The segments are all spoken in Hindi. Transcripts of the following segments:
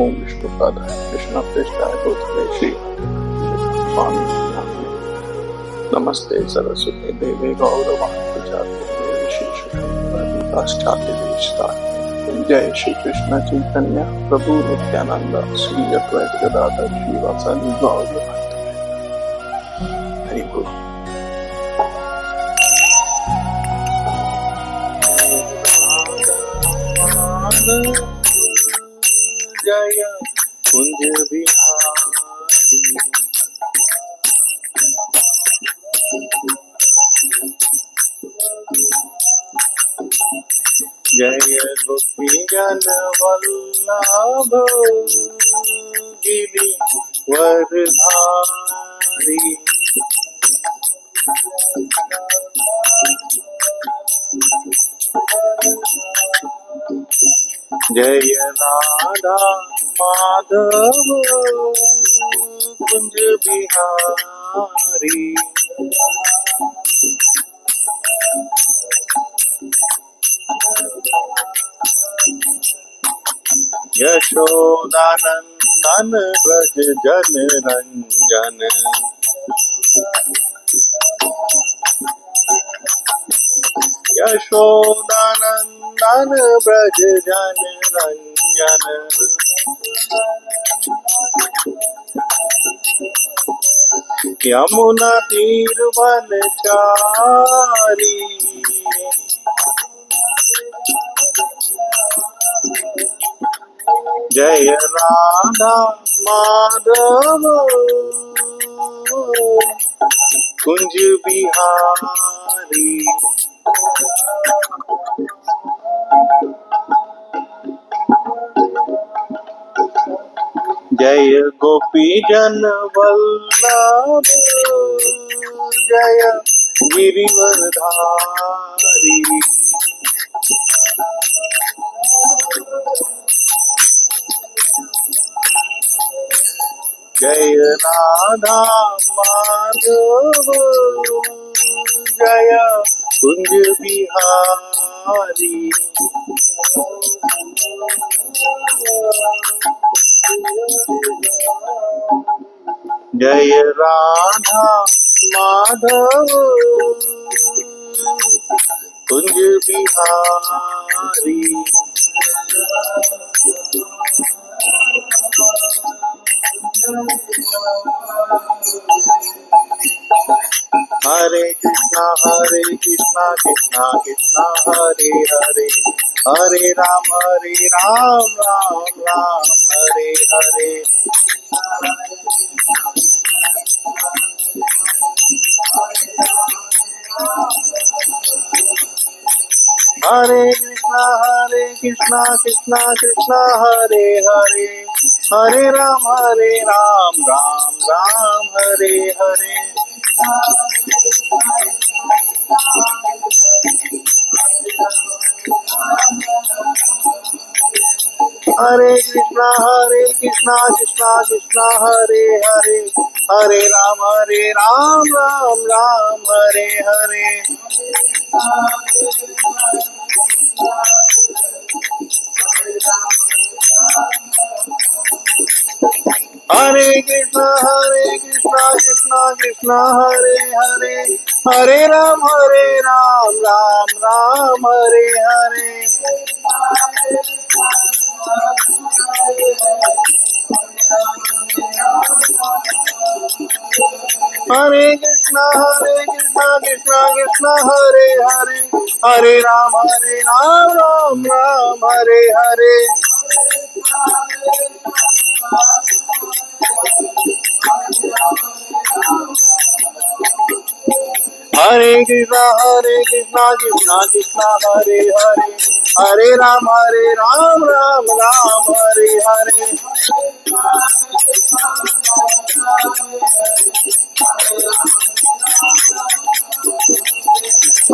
ओम विष्णुपादाय कृष्णप्रेष्ठाय भूतले स्वामी नमस्ते सरस्वती देवी गौरवाणी प्रजापति विशेष जय श्री कृष्ण चैतन्य प्रभु नित्यानंद श्री अद्वैत गदाधर श्रीवासादि गौर हरि बोल। जय कुंज बिहारी जय गोपी जन वल्लभ गिरि वरधारी जय राधा माधव कुंज बिहारी यशोदानंदन ब्रज जन रंजन यशोदानंदन ब्रज जन रंजन यमुना तीर वनचारी जय राधा माधव कुंज बिहारी जय गोपी जन वल्लभ जय गिरिवरधारी जय राधा माधव जय कुंज बिहारी जय राधा माधव कुंज बिहारी हरे कृष्णा कृष्णा कृष्णा हरे हरे हरे राम राम राम हरे हरे हरे कृष्णा कृष्णा कृष्णा हरे हरे हरे राम राम राम हरे हरे हरे कृष्णा कृष्णा कृष्णा हरे हरे हरे राम राम राम हरे हरे हरे कृष्णा कृष्णा हरे हरे हरे राम राम राम हरे हरे हरे कृष्णा कृष्णा हरे हरे हरे राम राम राम हरे हरे हरे कृष्णा कृष्णा हरे हरे हरे राम राम राम हरे हरे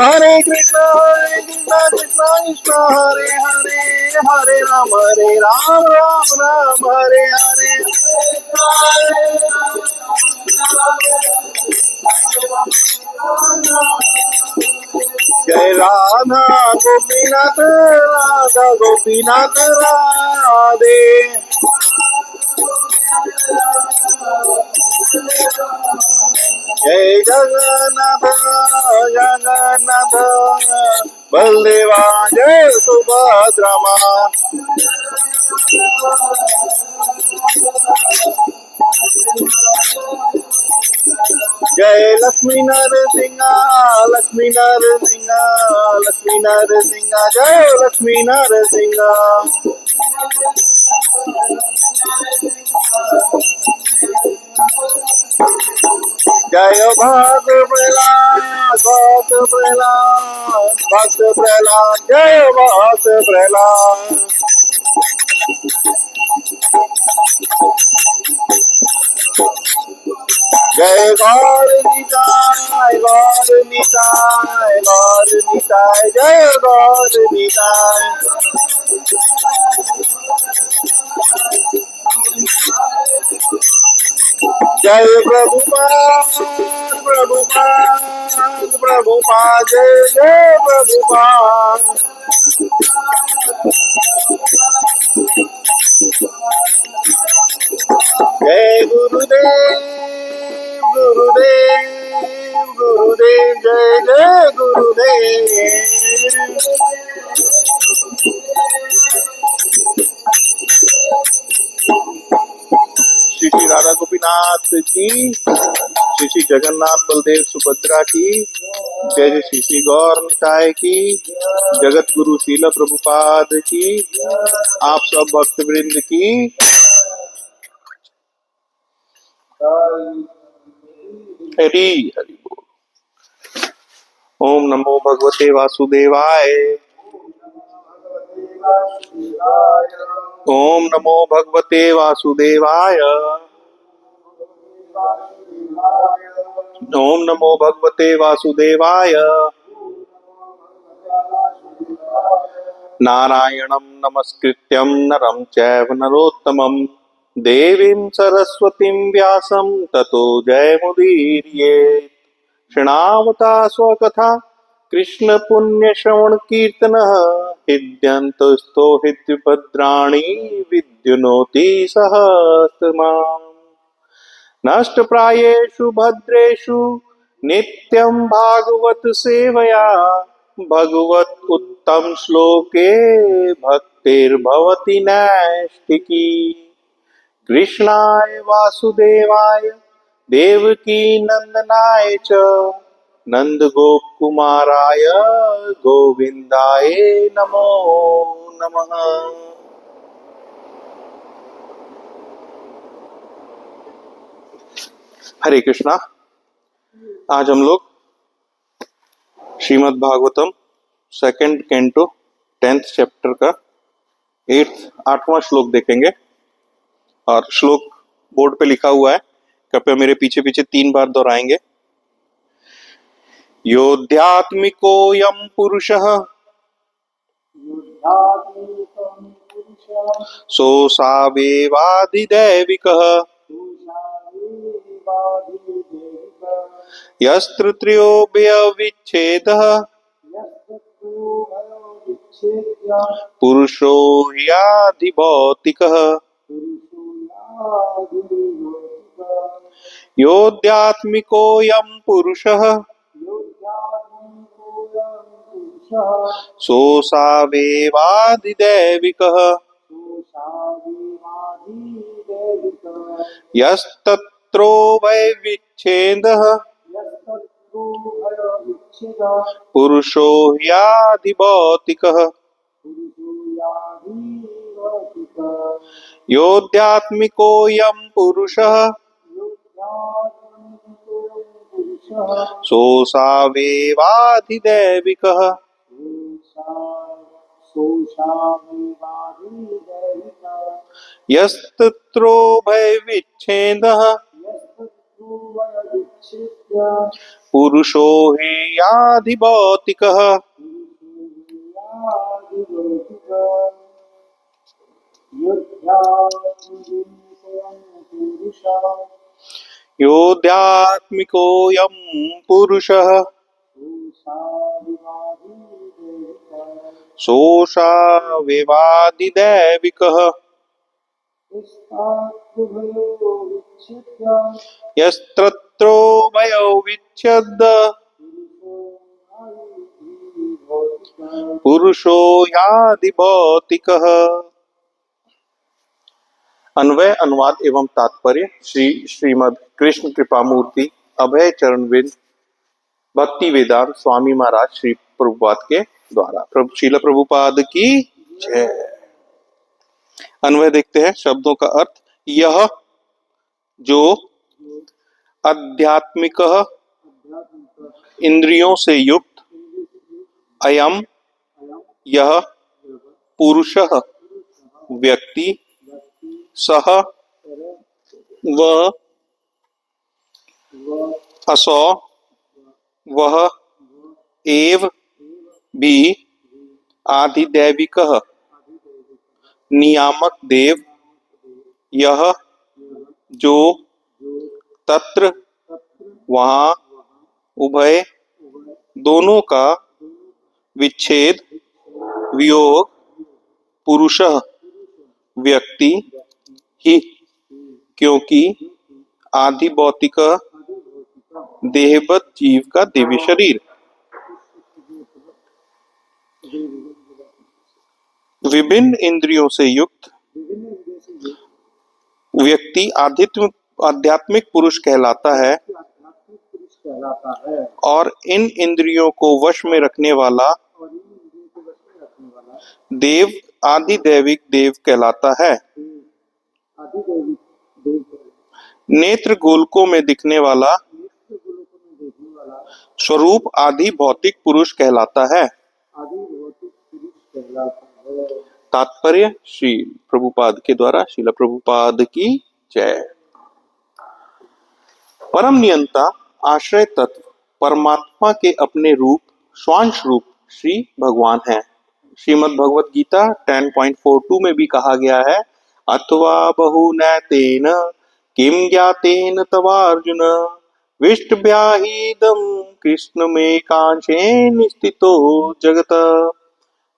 हरे कृष्णा कृष्णा हरे हरे हरे राम राम राम हरे हरे जय राधा गोपीनाथ राधा गोपीनाथ राधे। जय जगन्नाथ जगन्नाथ बलदेवा जय सुभद्रा माँ। जय लक्ष्मी नरसिंह लक्ष्मी नरसिंह लक्ष्मी नरसिंह जय लक्ष्मी नरसिंह। जय भक्त प्रहलाद भक्त प्रहलाद भक्त प्रहलाद जय भक्त प्रहलाद। जय गौर निताय गौर निताय गौर निताय जय गौर निताय। जय प्रभुपाद प्रभुपाद प्रभुपाद जय जय प्रभुपाद। जय गुरुदेव गुरुदेव गुरुदेव जय जय गुरुदेव। श्री श्री राधा गोपीनाथ की, श्री श्री जगन्नाथ बलदेव सुभद्रा की जय। जय श्री श्री गौर निताय की, जगत गुरु शील प्रभुपाद की, आप सब भक्त वृंद की। हरि हरि बोल। ओम नमो भगवते वासुदेवाय। ओम नमो भगवते वासुदेवाय। ओम नमो भगवते वासुदेवाय। नारायणं नमस्कृत्यं नरं चैव नरोत्तमं देवीं सरस्वतीं व्यासं ततो जयमुदीरयेत्। शृणावता स्वकथा कृष्ण पुण्य श्रवण कीर्तन हृद्यन्तस्तो हृद्यभद्राणि विद्युनोति सहस्रनाम। नष्टप्रायेषु भद्रेषु नित्यं भागवत सेवया भगवत उत्तम श्लोके भक्तिर्भवति नैष्ठिकी। कृष्णाय वासुदेवाय देवकी नंदनाय च नंद गोपकुमाराय गोविंदाय नमो नमः। हरे कृष्णा। आज हम लोग Shrimad Bhagavatam second canto 10th chapter का 8वां श्लोक देखेंगे। और श्लोक बोर्ड पे लिखा हुआ है, कृपया मेरे पीछे पीछे 3 बार दोहराएंगे। योऽध्यात्मिकोऽयं पुरुषः सोऽसावेवाधिदैविकः यस्तृतीयो व्यविच्छेदः पुरुषो ह्याधिभौतिकः। योऽध्यात्मिकोऽयं पुरुषः सोऽसावेवाधिदैविकः यस्तत्रो वैविच्छेदः पुरुषो ह्याधिभौतिकः। योऽध्यात्मिकोऽयं पुरुषः सोऽसावेवाधिदैविकः यस्तत्रो वैविच्छेदः पुरुषो ह्याधिभौतिकः। योऽध्यात्मिकोऽयं पुरुषः सोषा वेवादिदैविकः यस्तत्रोभयो विच्छेद पुरुषो यादि भौतिकः। अन्वय, अनुवाद एवं तात्पर्य श्री श्रीमद् कृष्ण कृपामूर्ति अभय चरणविंद भक्ति वेदांत स्वामी महाराज श्री प्रभुपाद के द्वारा। श्रील प्रभुपाद की जय। अन्वय देखते हैं शब्दों का अर्थ। यह जो आध्यात्मिक इंद्रियों से युक्त, अयम यह, पुरुषः व्यक्ति, सह वह, असौ वह, एव भी, आधिदैविकः नियामक देव, यह जो, तत्र वहाँ, उभय दोनों का, विच्छेद वियोग, पुरुषः व्यक्ति, ही क्योंकि आदि भौतिक देहवत जीव का देवी शरीर। विभिन्न इंद्रियों से युक्त व्यक्ति आध्यात्मिक पुरुष कहलाता है और इन इंद्रियों को वश में रखने वाला देव आदि दैविक देव कहलाता है। नेत्र गोलकों में दिखने वाला स्वरूप आदि भौतिक पुरुष कहलाता है। तात्पर्य श्री प्रभुपाद के द्वारा। श्रील प्रभुपाद की जय। परम नियंता आश्रय तत्व परमात्मा के अपने रूप स्वांश रूप श्री भगवान है। श्रीमद् भगवत गीता 10.42 में भी कहा गया है, अथवा बहुनैतेन किम ज्ञातेन तवार्जुन विष्टव्याहीदम कृष्ण में कांचेन स्थितो जगत।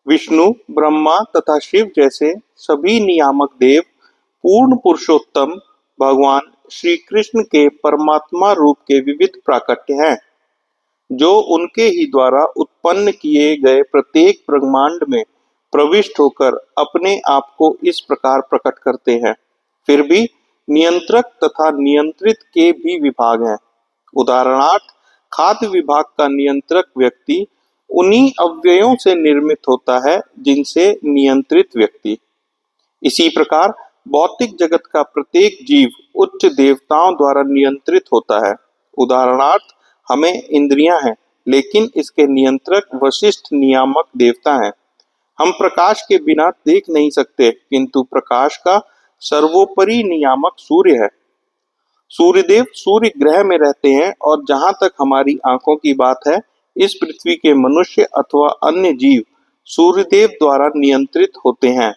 विष्णु, ब्रह्मा तथा शिव जैसे सभी नियामक देव पूर्ण पुरुषोत्तम भगवान श्री कृष्ण के परमात्मा रूप के विविध प्राकट्य हैं, जो उनके ही द्वारा उत्पन्न किए गए प्रत्येक ब्रह्मांड में प्रविष्ट होकर अपने आप को इस प्रकार प्रकट करते हैं। फिर भी नियंत्रक तथा नियंत्रित के भी विभाग हैं। उदाहरणार्थ, खाद्य विभाग का नियंत्रक व्यक्ति उन्हीं अव्ययों से निर्मित होता है जिनसे नियंत्रित व्यक्ति। इसी प्रकार भौतिक जगत का प्रत्येक जीव उच्च देवताओं द्वारा नियंत्रित होता है। उदाहरणार्थ, हमें इंद्रियां हैं, लेकिन इसके नियंत्रक वशिष्ठ नियामक देवता हैं। हम प्रकाश के बिना देख नहीं सकते, किंतु प्रकाश का सर्वोपरि नियामक सूर्य है। सूर्यदेव सूर्य ग्रह में रहते हैं और जहां तक हमारी आंखों की बात है, इस पृथ्वी के मनुष्य अथवा अन्य जीव सूर्यदेव द्वारा नियंत्रित होते हैं।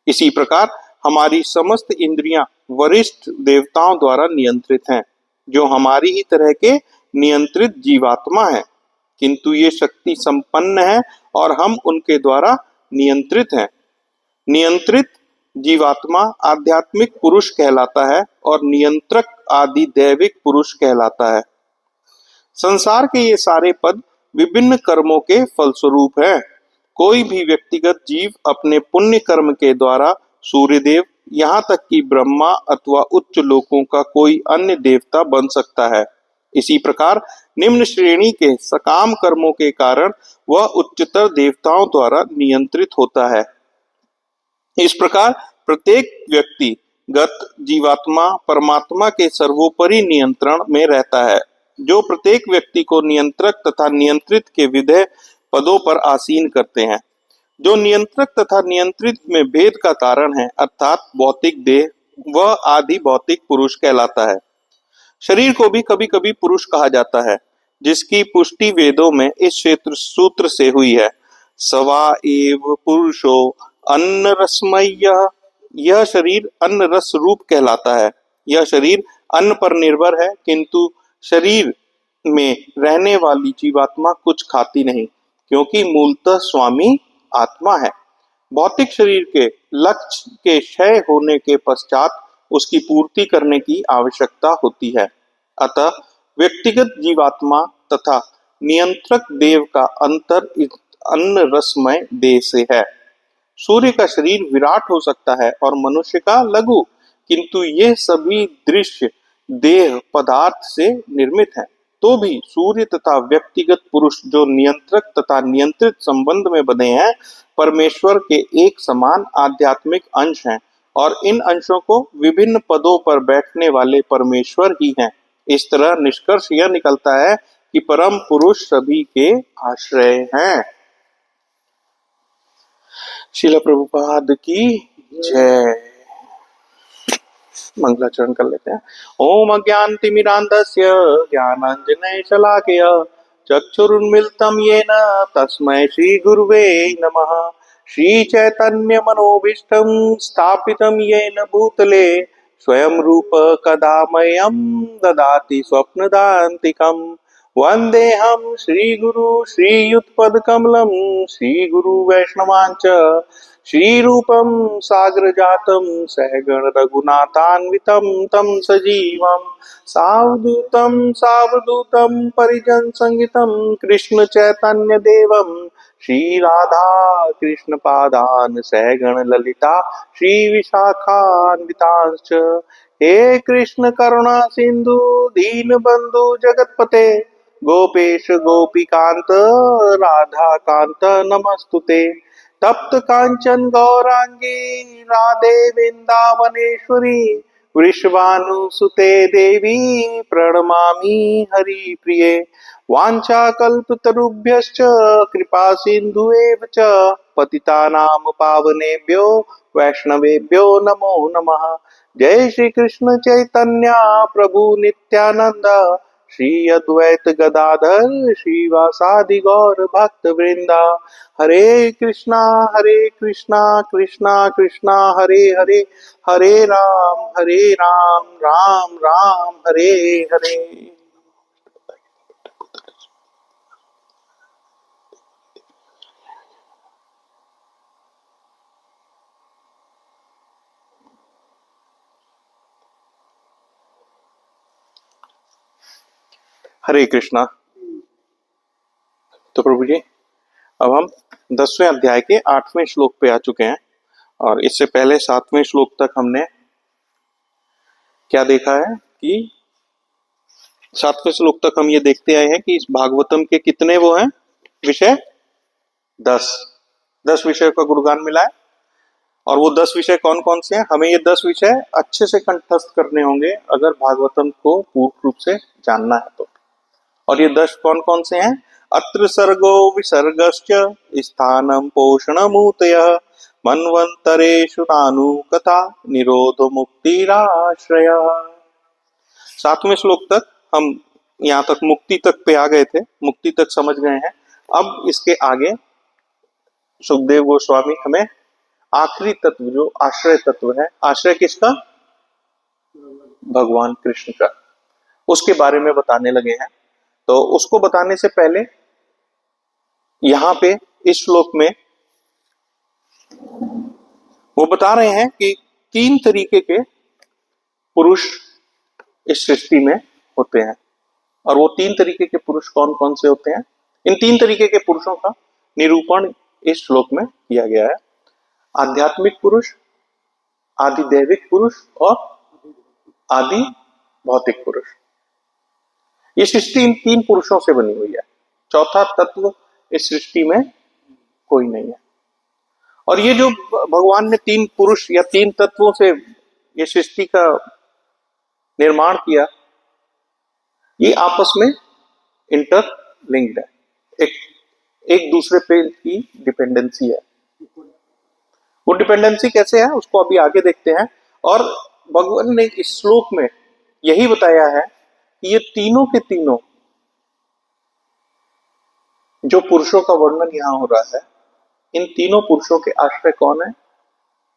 इसी प्रकार हमारी समस्त इंद्रियां वरिष्ठ देवताओं द्वारा नियंत्रित हैं, जो हमारी ही तरह के नियंत्रित जीवात्मा हैं, किंतु ये शक्ति संपन्न है और हम उनके द्वारा नियंत्रित हैं। नियंत्रित जीवात्मा आध्यात्मिक पुरुष कहलाता है और नियंत्रक आदि दैविक पुरुष कहलाता है। संसार के ये सारे पद विभिन्न कर्मों के फलस्वरूप है। कोई भी व्यक्तिगत जीव अपने पुण्य कर्म के द्वारा सूर्यदेव, यहाँ तक कि ब्रह्मा अथवा उच्च लोकों का कोई अन्य देवता बन सकता है। इसी प्रकार निम्न श्रेणी के सकाम कर्मों के कारण वह उच्चतर देवताओं द्वारा नियंत्रित होता है। इस प्रकार प्रत्येक व्यक्तिगत जीवात्मा परमात्मा के सर्वोपरि नियंत्रण में रहता है, जो प्रत्येक व्यक्ति को नियंत्रक तथा नियंत्रित के विधेय पदों पर आसीन करते हैं। जो नियंत्रक तथा नियंत्रित में भेद का कारण है, अर्थात भौतिक देह, वह आदि भौतिक पुरुष कहलाता है। शरीर को भी कभी कभी पुरुष कहा जाता है, जिसकी पुष्टि वेदों में इस क्षेत्र सूत्र से हुई है, सवा एव पुरुषो अन्न रसमय। यह शरीर अन्न रस रूप कहलाता है। यह शरीर अन्न पर निर्भर है, किंतु शरीर में रहने वाली जीवात्मा कुछ खाती नहीं, क्योंकि मूलतः स्वामी आत्मा है। भौतिक शरीर के लक्ष्य के क्षय होने के पश्चात उसकी पूर्ति करने की आवश्यकता होती है। अतः व्यक्तिगत जीवात्मा तथा नियंत्रक देव का अंतर इस अन्न रसमय देह से है। सूर्य का शरीर विराट हो सकता है और मनुष्य का लघु, किंतु ये सभी दृश्य देह पदार्थ से निर्मित हैं। तो भी सूर्य तथा व्यक्तिगत पुरुष जो नियंत्रक तथा नियंत्रित संबंध में बने हैं, परमेश्वर के एक समान आध्यात्मिक अंश हैं और इन अंशों को विभिन्न पदों पर बैठने वाले परमेश्वर ही हैं। इस तरह निष्कर्ष यह निकलता है कि परम पुरुष सभी के आश्रय हैं। शिला प्रभुपाद की जय। मंगलाचरण कर लेते हैं। ओम अज्ञानतिमिरान्धस्य ज्ञानाञ्जनशलाकया चक्षुरुन्मीलितं येन तस्मै श्रीगुरुवे नमः। श्रीचैतन्यमनोभीष्टं स्थापितं येन भूतले स्वयं रूप कदा मह्यं ददाति स्वप्नदान्तिकम्। वन्देऽहं श्रीगुरु श्रीयुतपदकमलं श्रीगुरु वैष्णवांच श्रीरूपं साग्रजातं सहगण रघुनाथान्वितं तं सजीवं सावधूतं परिजन संगितं कृष्ण चैतन्य देवं श्रीराधा कृष्ण पादान सहगण ललिता श्री विशाखान्वितांश्च। हे कृष्ण करुणा सिंधु दीनबंधु जगतपते गोपेश गोपीकांत राधा कांत नमस्तुते। तप्त कांचन गौरांगी राधे वृंदावनेश्वरी वृषभानुसुते देवी प्रणमामि हरिप्रिये। वाञ्छाकल्पतरुभ्यश्च कृपा सिन्धुएव च पतितानां पावनेभ्यो वैष्णवेभ्यो नमो नमः। जय श्री कृष्ण चैतन्य प्रभु नित्यानंद श्री अद्वैत गदाधर श्रीवासादि गौर भक्त वृंदा। हरे कृष्णा कृष्णा कृष्णा हरे हरे, हरे राम राम राम हरे हरे। हरे कृष्णा। तो प्रभु जी, अब हम 10वें अध्याय के 8वें श्लोक पे आ चुके हैं और इससे पहले 7वें श्लोक तक हमने क्या देखा है कि 7वें श्लोक तक हम ये देखते आए हैं कि इस भागवतम के कितने वो हैं विषय, 10 विषय का गुणगान मिला है। और वो 10 विषय कौन कौन से हैं, हमें ये 10 विषय अच्छे से कंठस्थ करने होंगे अगर भागवतम को पूर्ण रूप से जानना है तो। और ये 10 कौन कौन से हैं? अत्र सर्गो विसर्गश्च स्थानम पोषणमूतयः मन्वन्तरेषु नानु कथा निरोधो मुक्तिराश्रयः। 7वें श्लोक तक हम यहाँ तक मुक्ति तक पे आ गए थे, मुक्ति तक समझ गए हैं। अब इसके आगे सुखदेव गोस्वामी हमें आखिरी तत्व जो आश्रय तत्व है, आश्रय किसका? भगवान कृष्ण का, उसके बारे में बताने लगे हैं। तो उसको बताने से पहले यहां पे इस श्लोक में वो बता रहे हैं कि 3 तरीके के पुरुष इस सृष्टि में होते हैं। और वो 3 तरीके के पुरुष कौन कौन से होते हैं? इन 3 तरीके के पुरुषों का निरूपण इस श्लोक में किया गया है। आध्यात्मिक पुरुष, आदिदैविक पुरुष और आदि भौतिक पुरुष। ये सृष्टि इन 3 पुरुषों से बनी हुई है, चौथा तत्व इस सृष्टि में कोई नहीं है। और ये जो भगवान ने 3 पुरुष या 3 तत्वों से ये सृष्टि का निर्माण किया, ये आपस में इंटरलिंक्ड है, एक दूसरे पे की डिपेंडेंसी है। वो डिपेंडेंसी कैसे है उसको अभी आगे देखते हैं। और भगवान ने इस श्लोक में यही बताया है कि ये तीनों के तीनों जो पुरुषों का वर्णन यहां हो रहा है, इन तीनों पुरुषों के आश्रय कौन है,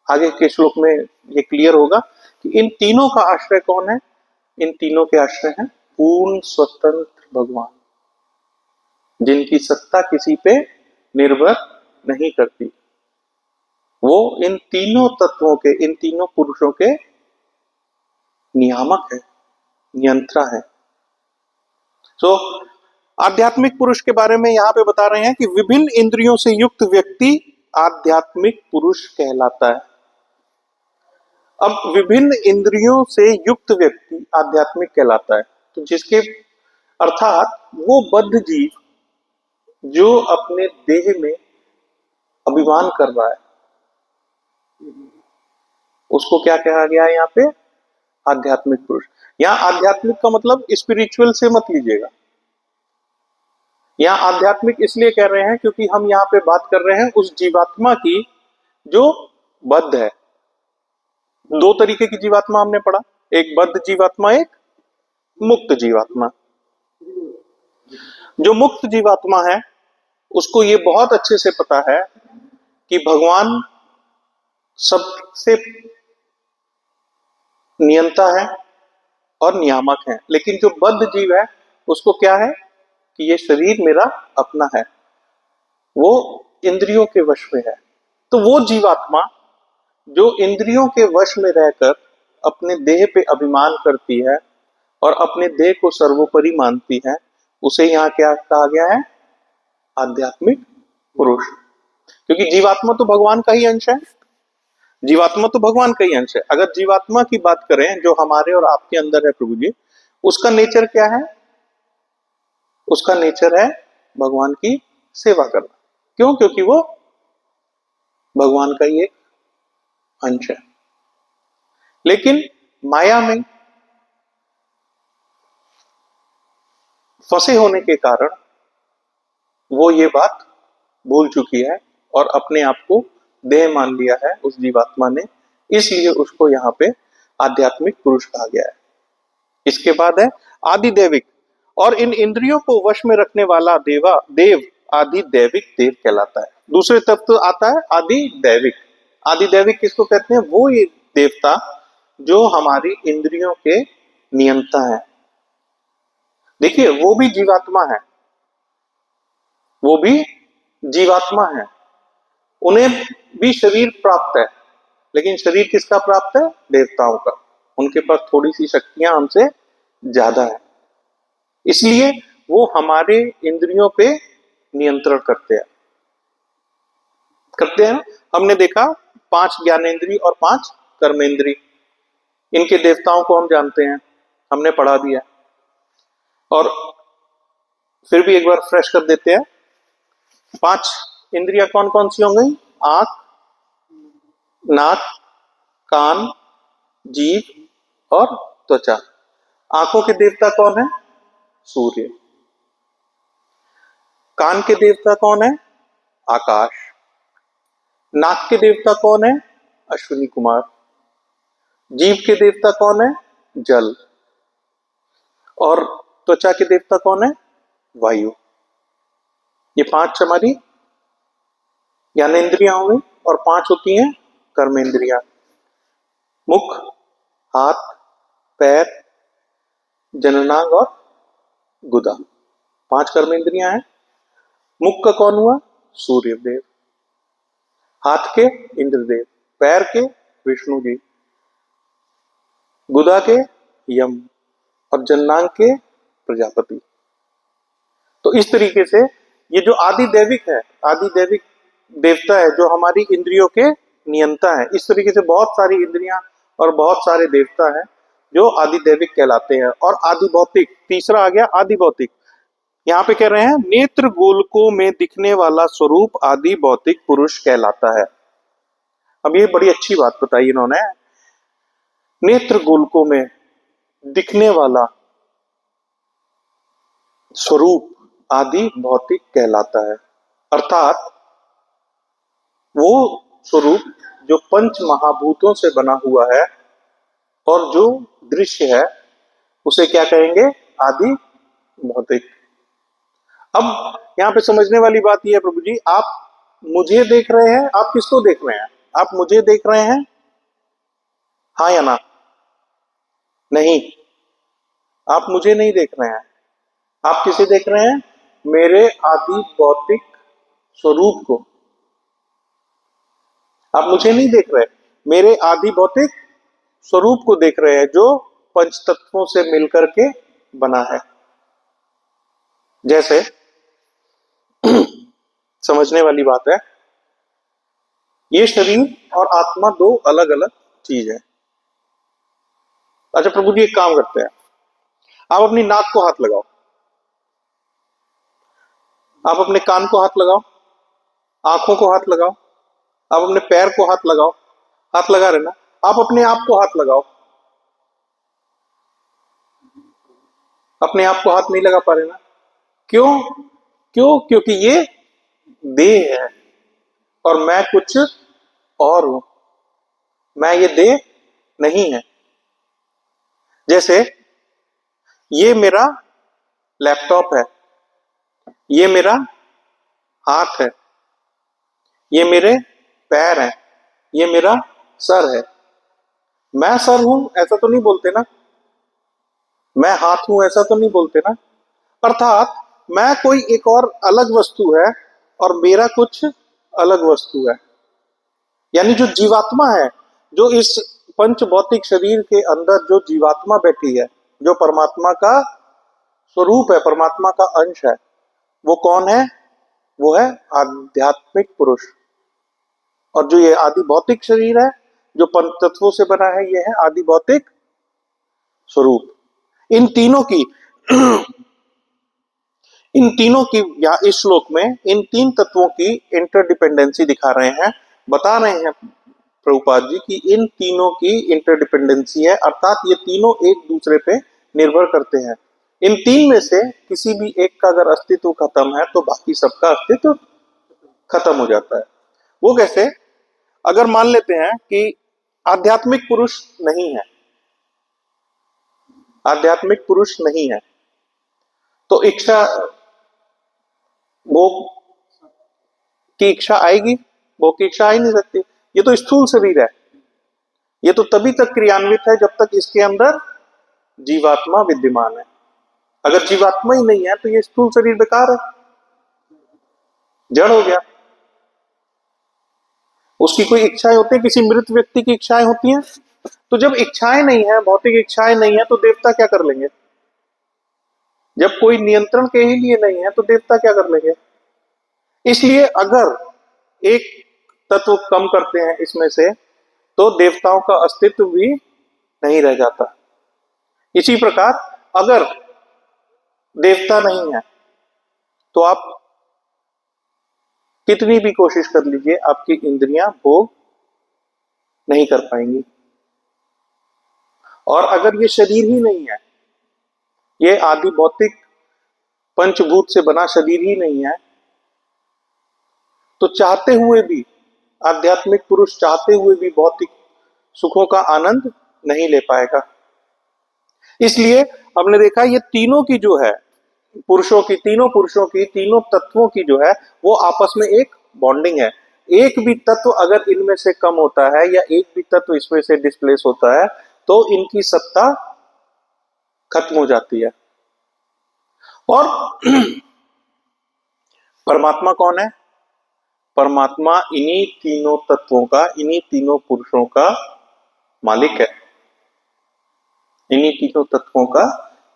आगे के श्लोक में ये क्लियर होगा कि इन तीनों का आश्रय कौन है। इन तीनों के आश्रय हैं पूर्ण स्वतंत्र भगवान, जिनकी सत्ता किसी पे निर्भर नहीं करती। वो इन तीनों तत्वों के, इन तीनों पुरुषों के नियामक है, नियंत्रा है। सो आध्यात्मिक पुरुष के बारे में यहां पे बता रहे हैं कि विभिन्न इंद्रियों से युक्त व्यक्ति आध्यात्मिक पुरुष कहलाता है। अब विभिन्न इंद्रियों से युक्त व्यक्ति आध्यात्मिक कहलाता है, तो जिसके अर्थात वो बद्ध जीव जो अपने देह में अभिमान कर रहा है, उसको क्या कहा गया है यहाँ पे? आध्यात्मिक पुरुष। यहाँ आध्यात्मिक का मतलब स्पिरिचुअल से मत लीजिएगा। यहाँ आध्यात्मिक इसलिए कह रहे हैं क्योंकि हम यहाँ पे बात कर रहे हैं उस जीवात्मा की जो बद्ध है। दो तरीके की जीवात्मा हमने पढ़ा, एक बद्ध जीवात्मा, एक मुक्त जीवात्मा। जो मुक्त जीवात्मा है उसको ये बहुत अच्छे से पता है कि भगवान सबसे नियंता है और नियामक है, लेकिन जो बद्ध जीव है उसको क्या है कि ये शरीर मेरा अपना है, वो इंद्रियों के वश में है। तो वो जीवात्मा जो इंद्रियों के वश में रहकर अपने देह पे अभिमान करती है और अपने देह को सर्वोपरि मानती है, उसे यहाँ क्या कहा गया है? आध्यात्मिक पुरुष। क्योंकि जीवात्मा तो भगवान का ही अंश है, जीवात्मा तो भगवान का ही अंश है। अगर जीवात्मा की बात करें जो हमारे और आपके अंदर है प्रभु जी, उसका नेचर क्या है? उसका नेचर है भगवान की सेवा करना। क्यों? क्योंकि वो भगवान का ही एक अंश है। लेकिन माया में फंसे होने के कारण वो ये बात भूल चुकी है और अपने आप को देह मान लिया है उस जीवात्मा ने, इसलिए उसको यहाँ पे आध्यात्मिक पुरुष कहा गया है। इसके बाद है आदि दैविक, और इन इंद्रियों को वश में रखने वाला देव आदि दैविक देव कहलाता है। दूसरे तत्व आता है आदि दैविक। आदि दैविक किसको कहते हैं? वो ये देवता जो हमारी इंद्रियों के नियंता है। देखिए वो भी जीवात्मा है, वो भी जीवात्मा है, उन्हें भी शरीर प्राप्त है, लेकिन शरीर किसका प्राप्त है? देवताओं का। उनके पास थोड़ी सी शक्तियां हमसे ज्यादा है, इसलिए वो हमारे इंद्रियों पे नियंत्रण करते हैं। हमने देखा 5 ज्ञानेंद्रिय और 5 कर्मेंद्रिय, इनके देवताओं को हम जानते हैं, हमने पढ़ा दिया। और फिर भी एक बार फ्रेश कर देते हैं। 5 इंद्रियां कौन कौन सी हो गई? आंख, नाक, कान, जीभ और त्वचा। आंखों के देवता कौन है? सूर्य। कान के देवता कौन है? आकाश। नाक के देवता कौन है? अश्विनी कुमार। जीभ के देवता कौन है? जल। और त्वचा के देवता कौन है? वायु। ये 5 हमारी ज्ञानेंद्रियां हो गई, और 5 होती हैं कर्मेंद्रियां। मुख, हाथ, पैर, जननांग और गुदा, 5 कर्मेंद्रियां हैं। मुख का कौन हुआ? सूर्य देव। हाथ के इंद्रदेव, पैर के विष्णु जी, गुदा के यम और जननांग के प्रजापति। तो इस तरीके से ये जो आदि दैविक है, आदि दैविक देवता है जो हमारी इंद्रियों के नियंता है। इस तरीके से बहुत सारी इंद्रियां और बहुत सारे देवता हैं जो आदि दैविक कहलाते हैं। और आदि भौतिक, तीसरा आ गया आदि भौतिक। यहाँ पे कह रहे हैं नेत्र गोलकों में दिखने वाला स्वरूप आदि भौतिक पुरुष कहलाता है। अब ये बड़ी अच्छी बात बताई इन्होंने, नेत्र गोलकों में दिखने वाला स्वरूप आदि भौतिक कहलाता है। अर्थात वो स्वरूप जो पंच महाभूतों से बना हुआ है और जो दृश्य है उसे क्या कहेंगे? आदि भौतिक। अब यहां पे समझने वाली बात यह है प्रभु जी, आप मुझे देख रहे हैं, आप किसको देख रहे हैं? आप मुझे देख रहे हैं, हाँ या ना? नहीं, आप मुझे नहीं देख रहे हैं। आप किसे देख रहे हैं? मेरे आदि भौतिक स्वरूप को। आप मुझे नहीं देख रहे, मेरे आदि भौतिक स्वरूप को देख रहे हैं जो पंच तत्वों से मिलकर के बना है। जैसे समझने वाली बात है, ये शरीर और आत्मा दो अलग अलग चीज है। अच्छा प्रभु जी एक काम करते हैं, आप अपनी नाक को हाथ लगाओ, आप अपने कान को हाथ लगाओ, आंखों को हाथ लगाओ, आप अपने पैर को हाथ लगाओ, हाथ लगा रहे ना, आप अपने आप को हाथ लगाओ, अपने आप को हाथ नहीं लगा पा रहे ना, क्यों? क्यों? क्योंकि ये देह है और मैं कुछ और हूं, मैं ये देह नहीं है। जैसे ये मेरा लैपटॉप है, ये मेरा हाथ है, ये मेरे पैर हैं, ये मेरा सर है। मैं सर हूं ऐसा तो नहीं बोलते ना, मैं हाथ हूं ऐसा तो नहीं बोलते ना। अर्थात मैं कोई एक और अलग वस्तु है और मेरा कुछ अलग वस्तु है। यानी जो जीवात्मा है, जो इस पंच भौतिक शरीर के अंदर जो जीवात्मा बैठी है, जो परमात्मा का स्वरूप है, परमात्मा का अंश है, वो कौन है? वो है आध्यात्मिक पुरुष। और जो ये आदि भौतिक शरीर है जो पंच तत्वों से बना है, ये है आदि भौतिक स्वरूप। इन तीनों की इन तीनों की या इस श्लोक में इन तीन तत्वों की इंटरडिपेंडेंसी दिखा रहे हैं, बता रहे हैं प्रभुपाद जी कि इन तीनों की इंटरडिपेंडेंसी है, अर्थात ये तीनों एक दूसरे पे निर्भर करते हैं। इन तीन में से किसी भी एक का अगर अस्तित्व खत्म है तो बाकी सबका अस्तित्व खत्म हो जाता है। वो कैसे? अगर मान लेते हैं कि आध्यात्मिक पुरुष नहीं है, आध्यात्मिक पुरुष नहीं है, तो इच्छा, भोग की इच्छा आएगी? भोग की इच्छा आ ही नहीं सकती। ये तो स्थूल शरीर है, ये तो तभी तक क्रियान्वित है जब तक इसके अंदर जीवात्मा विद्यमान है। अगर जीवात्मा ही नहीं है तो ये स्थूल शरीर बेकार है, जड़ हो गया। उसकी कोई इच्छाएं होती है, किसी मृत व्यक्ति की इच्छाएं होती हैं, तो जब इच्छाएं नहीं है, भौतिक इच्छाएं नहीं है, तो देवता क्या कर लेंगे? जब कोई नियंत्रण के ही लिए नहीं है तो देवता क्या कर लेंगे? इसलिए अगर एक तत्व कम करते हैं इसमें से तो देवताओं का अस्तित्व भी नहीं रह जाता। इसी प्रकार अगर देवता नहीं है तो आप कितनी भी कोशिश कर लीजिए, आपकी इंद्रियां भोग नहीं कर पाएंगी। और अगर ये शरीर ही नहीं है, ये आदि भौतिक पंचभूत से बना शरीर ही नहीं है, तो चाहते हुए भी आध्यात्मिक पुरुष चाहते हुए भी भौतिक सुखों का आनंद नहीं ले पाएगा। इसलिए हमने देखा ये तीनों की जो है पुरुषों की, तीनों पुरुषों की, तीनों तत्वों की जो है वो आपस में एक बॉन्डिंग है। एक भी तत्व अगर इनमें से कम होता है या एक भी तत्व इसमें से डिस्प्लेस होता है तो इनकी सत्ता खत्म हो जाती है। और परमात्मा कौन है? परमात्मा इन्हीं तीनों तत्वों का, इन्हीं तीनों पुरुषों का मालिक है, इन्हीं तीनों तत्वों का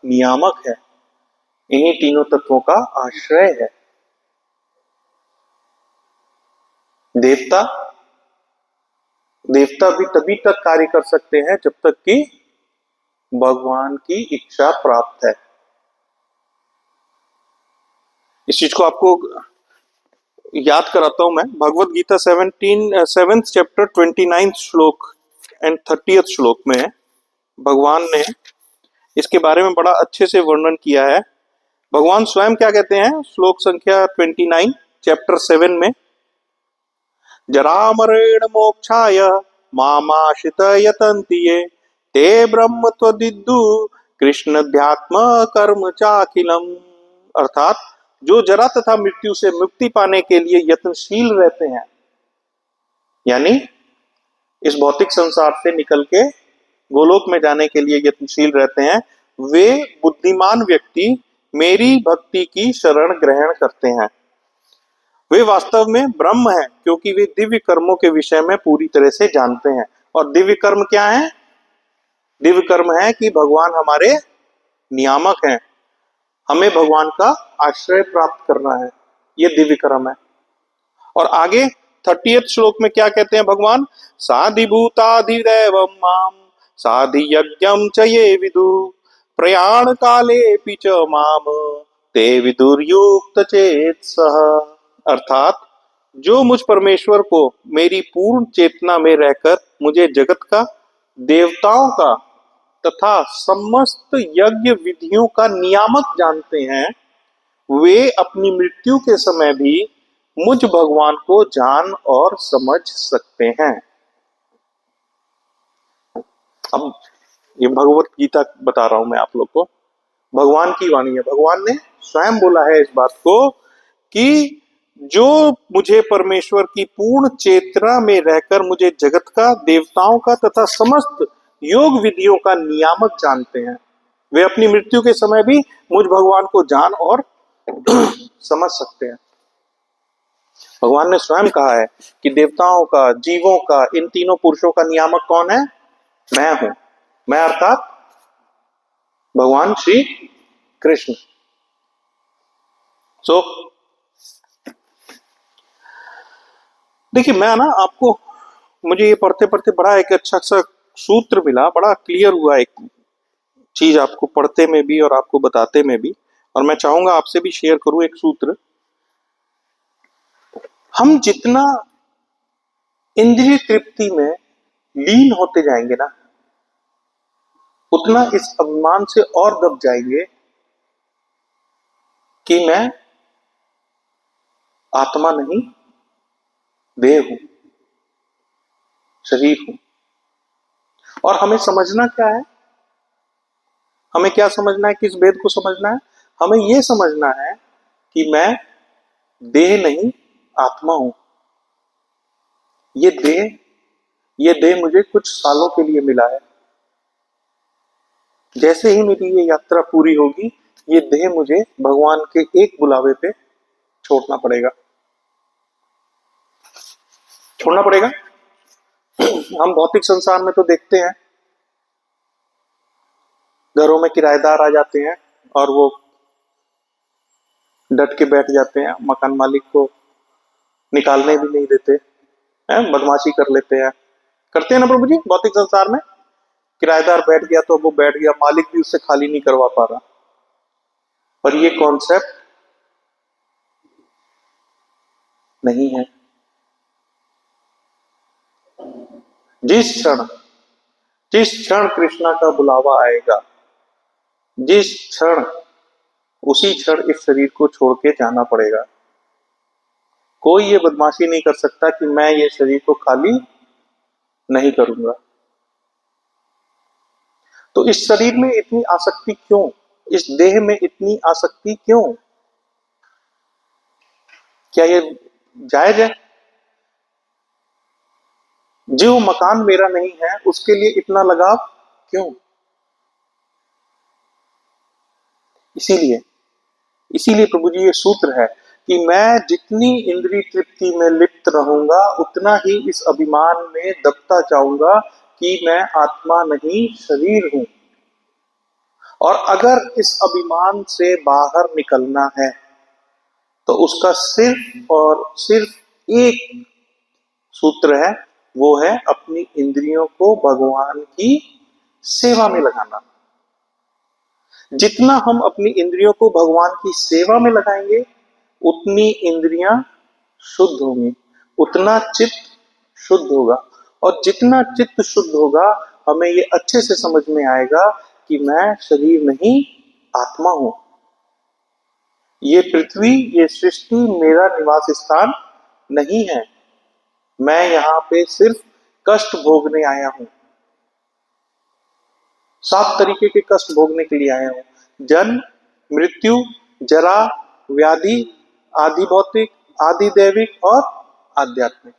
नियामक है, इन्हीं तीनों तत्वों का आश्रय है। देवता देवता भी तभी तक कार्य कर सकते हैं जब तक कि भगवान की इच्छा प्राप्त है। इस चीज को आपको याद कराता हूं मैं। Bhagavad Gita 7th chapter 29th श्लोक एंड 30th श्लोक में भगवान ने इसके बारे में बड़ा अच्छे से वर्णन किया है। भगवान स्वयं क्या कहते हैं? श्लोक संख्या 29 चैप्टर 7 में, जरामरेण मोक्षाय मामाश्रित यतन्ति ये ते ब्रह्म त्वदिद्दु कृष्णध्यात्म कर्म चाखिलम। अर्थात जो जरा तथा मृत्यु से मुक्ति पाने के लिए यत्नशील रहते हैं, यानी इस भौतिक संसार से निकल के गोलोक में जाने के लिए यत्नशील रहते हैं, वे बुद्धिमान व्यक्ति मेरी भक्ति की शरण ग्रहण करते हैं। वे वास्तव में ब्रह्म हैं, क्योंकि वे दिव्य कर्मों के विषय में पूरी तरह से जानते हैं। और दिव्य कर्म क्या है? दिव्य कर्म है कि भगवान हमारे नियामक हैं, हमें भगवान का आश्रय प्राप्त करना है, ये दिव्य कर्म है। और आगे 30th श्लोक में क्या कहते हैं भगवान? साधिभूताधिदैवं माम साधि यज्ञम च ये विदु प्रयाण काले च माम ते विदुर्युक्त चेतसः। अर्थात जो मुझ परमेश्वर को मेरी पूर्ण चेतना में रहकर मुझे जगत का, देवताओं का तथा समस्त यज्ञ विधियों का नियामक जानते हैं, वे अपनी मृत्यु के समय भी मुझ भगवान को जान और समझ सकते हैं। अब ये भगवत गीता बता रहा हूं मैं आप लोग को, भगवान की वाणी है। भगवान ने स्वयं बोला है इस बात को कि जो मुझे परमेश्वर की पूर्ण चेतना में रहकर मुझे जगत का, देवताओं का तथा समस्त योग विधियों का नियामक जानते हैं, वे अपनी मृत्यु के समय भी मुझ भगवान को जान और समझ सकते हैं। भगवान ने स्वयं कहा है कि देवताओं का, जीवों का, इन तीनों पुरुषों का नियामक कौन है? मैं हूं। मैं अर्थात भगवान श्री कृष्ण। सो देखिए, मैं ना आपको, मुझे ये पढ़ते पढ़ते बड़ा एक अच्छा सा सूत्र मिला, बड़ा क्लियर हुआ एक चीज आपको पढ़ते में भी और आपको बताते में भी, और मैं चाहूंगा आपसे भी शेयर करूं एक सूत्र। हम जितना इंद्रिय तृप्ति में लीन होते जाएंगे ना, उतना इस अभिमान से और दब जाएंगे कि मैं आत्मा नहीं, देह हूं, शरीर हूं। और हमें समझना क्या है? हमें क्या समझना है? किस भेद को समझना है? हमें यह समझना है कि मैं देह नहीं, आत्मा हूं। ये देह मुझे कुछ सालों के लिए मिला है। जैसे ही मेरी ये यात्रा पूरी होगी, ये देह मुझे भगवान के एक बुलावे पे छोड़ना पड़ेगा। छोड़ना पड़ेगा। हम भौतिक संसार में तो देखते हैं, घरों में किराएदार आ जाते हैं और वो डट के बैठ जाते हैं, मकान मालिक को निकालने भी नहीं देते हैं, बदमाशी कर लेते हैं, करते हैं ना प्रभु जी। भौतिक संसार में किराएदार बैठ गया तो वो बैठ गया, मालिक भी उससे खाली नहीं करवा पा रहा। पर ये कॉन्सेप्ट नहीं है। जिस क्षण कृष्णा का बुलावा आएगा, जिस क्षण, उसी क्षण इस शरीर को छोड़ के जाना पड़ेगा। कोई ये बदमाशी नहीं कर सकता कि मैं ये शरीर को खाली नहीं करूंगा। तो इस शरीर में इतनी आसक्ति क्यों? इस देह में इतनी आसक्ति क्यों? क्या ये जायज है? जो मकान मेरा नहीं है उसके लिए इतना लगाव क्यों? इसीलिए प्रभु जी ये सूत्र है कि मैं जितनी इंद्रिय तृप्ति में लिप्त रहूंगा, उतना ही इस अभिमान में दबता जाऊंगा कि मैं आत्मा नहीं, शरीर हूं। और अगर इस अभिमान से बाहर निकलना है तो उसका सिर्फ और सिर्फ एक सूत्र है, वो है अपनी इंद्रियों को भगवान की सेवा में लगाना। जितना हम अपनी इंद्रियों को भगवान की सेवा में लगाएंगे, उतनी इंद्रियां शुद्ध होंगी, उतना चित्त शुद्ध होगा। और जितना चित्त शुद्ध होगा, हमें ये अच्छे से समझ में आएगा कि मैं शरीर नहीं, आत्मा हूं। ये पृथ्वी, ये सृष्टि मेरा निवास स्थान नहीं है। मैं यहां पे सिर्फ कष्ट भोगने आया हूं। 7 तरीके के कष्ट भोगने के लिए आया हूं। जन्म, मृत्यु, जरा, व्याधि, आदि भौतिक, आदि दैविक और आध्यात्मिक।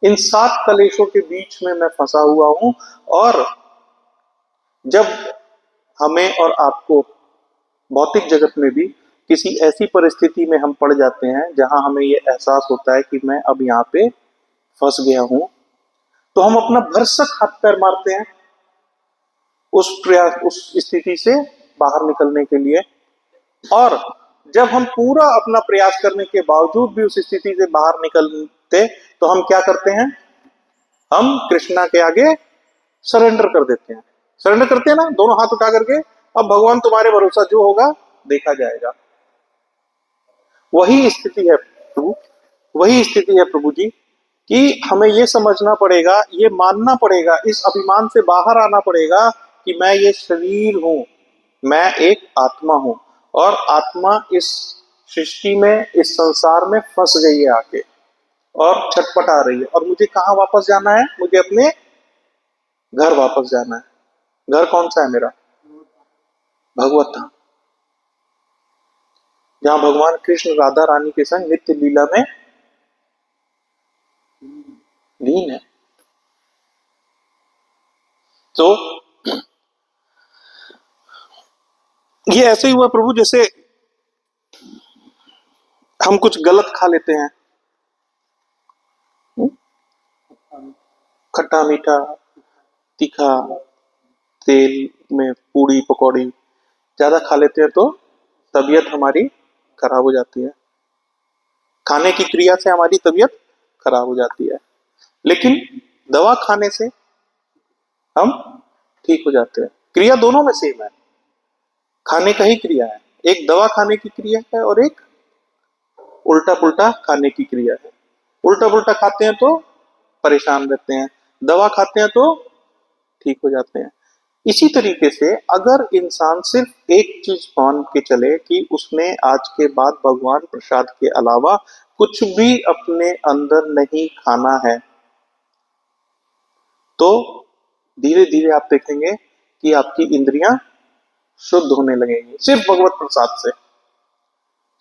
इन 7 कलेशों के बीच में मैं फंसा हुआ हूं। और जब हमें और आपको भौतिक जगत में भी किसी ऐसी परिस्थिति में हम पड़ जाते हैं जहां हमें ये एहसास होता है कि मैं अब यहाँ पे फंस गया हूं, तो हम अपना भरसक हाथ पैर मारते हैं उस स्थिति से बाहर निकलने के लिए। और जब हम पूरा अपना प्रयास करने के बावजूद भी उस स्थिति से बाहर निकलते, तो हम क्या करते हैं, हम कृष्णा के आगे सरेंडर कर देते हैं। सरेंडर करते हैं ना, दोनों हाथ उठा करके, अब भगवान तुम्हारे भरोसा, जो होगा देखा जाएगा। वही स्थिति है प्रभु, वही स्थिति है प्रभु जी, कि हमें ये समझना पड़ेगा, ये मानना पड़ेगा, इस अभिमान से बाहर आना पड़ेगा कि मैं ये शरीर हूं, मैं एक आत्मा हूं, और आत्मा इस सृष्टि में, इस संसार में फंस गई है आके और छटपटा रही है, और मुझे कहां वापस जाना है, मुझे अपने घर वापस जाना है। घर कौन सा है मेरा? भगवत धाम, जहां भगवान कृष्ण राधा रानी के संग नित्य लीला में लीन है। तो ये ऐसे ही हुआ प्रभु, जैसे हम कुछ गलत खा लेते हैं, खट्टा मीठा तीखा, तेल में पूड़ी पकौड़ी ज्यादा खा लेते हैं तो तबीयत हमारी खराब हो जाती है, खाने की क्रिया से हमारी तबीयत खराब हो जाती है। लेकिन दवा खाने से हम ठीक हो जाते हैं। क्रिया दोनों में सेम है, खाने का ही क्रिया है, एक दवा खाने की क्रिया है और एक उल्टा पुल्टा खाने की क्रिया है। उल्टा पुल्टा खाते हैं तो परेशान रहते हैं, दवा खाते हैं तो ठीक हो जाते हैं। इसी तरीके से अगर इंसान सिर्फ एक चीज मान के चले कि उसने आज के बाद भगवान प्रसाद के अलावा कुछ भी अपने अंदर नहीं खाना है, तो धीरे धीरे आप देखेंगे कि आपकी इंद्रियां शुद्ध होने लगेंगी। सिर्फ भगवत प्रसाद से,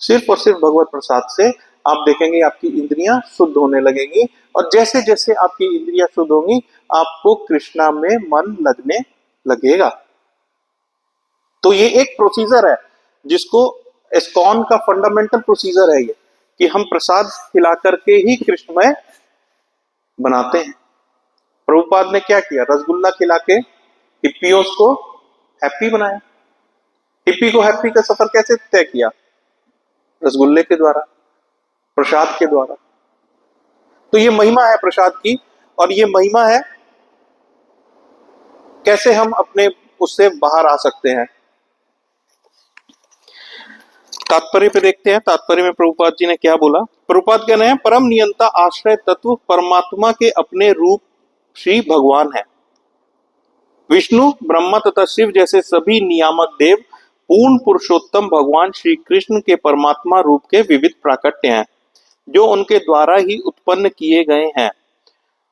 सिर्फ और सिर्फ भगवत प्रसाद से आप देखेंगे आपकी इंद्रियां शुद्ध होने लगेंगी, और जैसे जैसे आपकी इंद्रियां शुद्ध होंगी, आपको कृष्णा में मन लगने लगेगा। तो ये एक प्रोसीजर है जिसको इस्कॉन का फंडामेंटल प्रोसीजर है ये, कि हम प्रसाद खिला करके ही कृष्णमय बनाते हैं। प्रभुपाद ने क्या किया, रसगुल्ला खिला के हिप्पियों को हैप्पी बनाया। हिप्पी को हैप्पी का सफर कैसे तय किया? रसगुल्ले के द्वारा, प्रसाद के द्वारा। तो ये महिमा है प्रसाद की, और ये महिमा है कैसे हम अपने उससे बाहर आ सकते हैं। तात्पर्य पे देखते हैं, तात्पर्य में प्रभुपाद जी ने क्या बोला। प्रभुपाद कहना है, परम नियंता आश्रय तत्व परमात्मा के अपने रूप श्री भगवान है। विष्णु, ब्रह्मा तथा शिव जैसे सभी नियामक देव पूर्ण पुरुषोत्तम भगवान श्री कृष्ण के परमात्मा रूप के विविध प्राकट्य हैं, जो उनके द्वारा ही उत्पन्न किए गए हैं,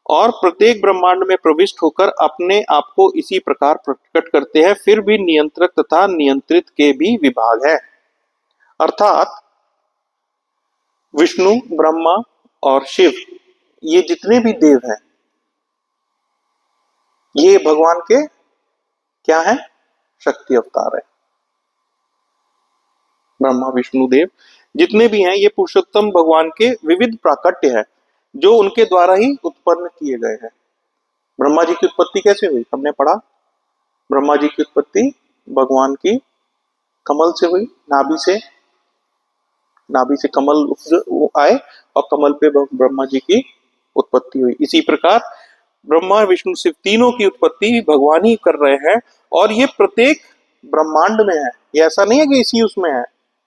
और प्रत्येक ब्रह्मांड में प्रविष्ट होकर अपने आप को इसी प्रकार प्रकट करते हैं। फिर भी नियंत्रक तथा नियंत्रित के भी विभाग है, अर्थात विष्णु, ब्रह्मा और शिव, ये जितने भी देव हैं, ये भगवान के क्या है? शक्ति अवतार है। ब्रह्मा, विष्णु देव जितने भी हैं, ये पुरुषोत्तम भगवान के विविध प्राकट्य है, जो उनके द्वारा ही उत्पन्न किए गए हैं। ब्रह्मा जी की उत्पत्ति कैसे हुई? हमने पढ़ा, ब्रह्मा जी की उत्पत्ति भगवान की कमल से हुई, नाभि से कमल आए और कमल पे ब्रह्मा जी की उत्पत्ति हुई। इसी प्रकार ब्रह्मा, विष्णु, शिव तीनों की उत्पत्ति भगवान ही कर रहे हैं, और ये प्रत्येक ब्रह्मांड में है। ये ऐसा नहीं है कि इसी उसमें है,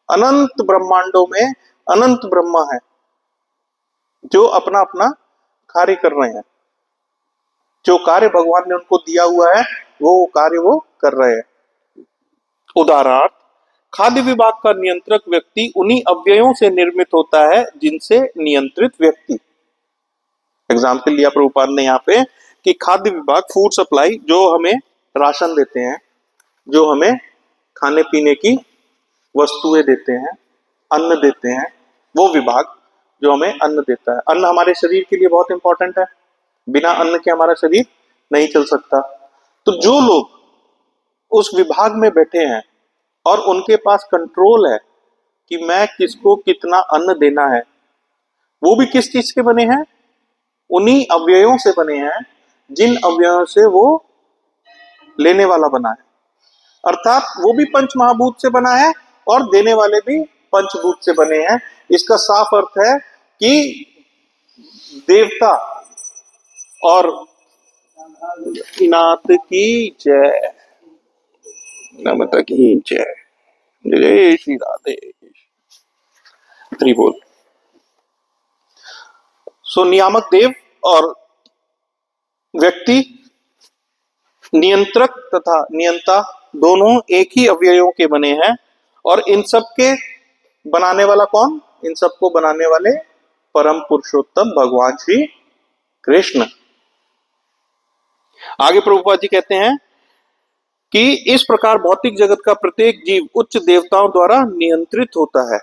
अनंत ब्रह्मांडों में अनंत ब्रह्मा है जो अपना अपना कार्य कर रहे हैं। जो कार्य भगवान ने उनको दिया हुआ है, वो कार्य वो कर रहे हैं। उदाहरण, खाद्य विभाग का नियंत्रक व्यक्ति उन्हीं अव्ययों से निर्मित होता है जिनसे नियंत्रित व्यक्ति। एग्जाम्पल लिया प्रभुपाद ने यहाँ पे कि खाद्य विभाग, फूड सप्लाई, जो हमें राशन देते हैं, जो हमें खाने पीने की वस्तुएं देते हैं, अन्न देते हैं, वो विभाग जो हमें अन्न देता है। अन्न हमारे शरीर के लिए बहुत इंपॉर्टेंट है, बिना अन्न के हमारा शरीर नहीं चल सकता। तो जो लोग उस विभाग में बैठे हैं और उनके पास कंट्रोल है कि मैं किसको कितना अन्न देना है। वो भी किस चीज के बने हैं? उन्हीं अवयवों से बने हैं जिन अवयवों से वो लेने वाला बना है। अर्थात वो भी पंच महाभूत से बना है और देने वाले भी पंचभूत से बने हैं। इसका साफ अर्थ है कि देवता और नाथ की जय, नमता की जय, जय श्री राधे त्रिभुवन। सो नियामक देव और व्यक्ति, नियंत्रक तथा नियंता दोनों एक ही अवयवों के बने हैं। और इन सब के बनाने वाला कौन? इन सबको बनाने वाले परम पुरुषोत्तम भगवान श्री कृष्ण। आगे प्रभुपाद जी कहते हैं कि इस प्रकार भौतिक जगत का प्रत्येक जीव उच्च देवताओं द्वारा नियंत्रित होता है।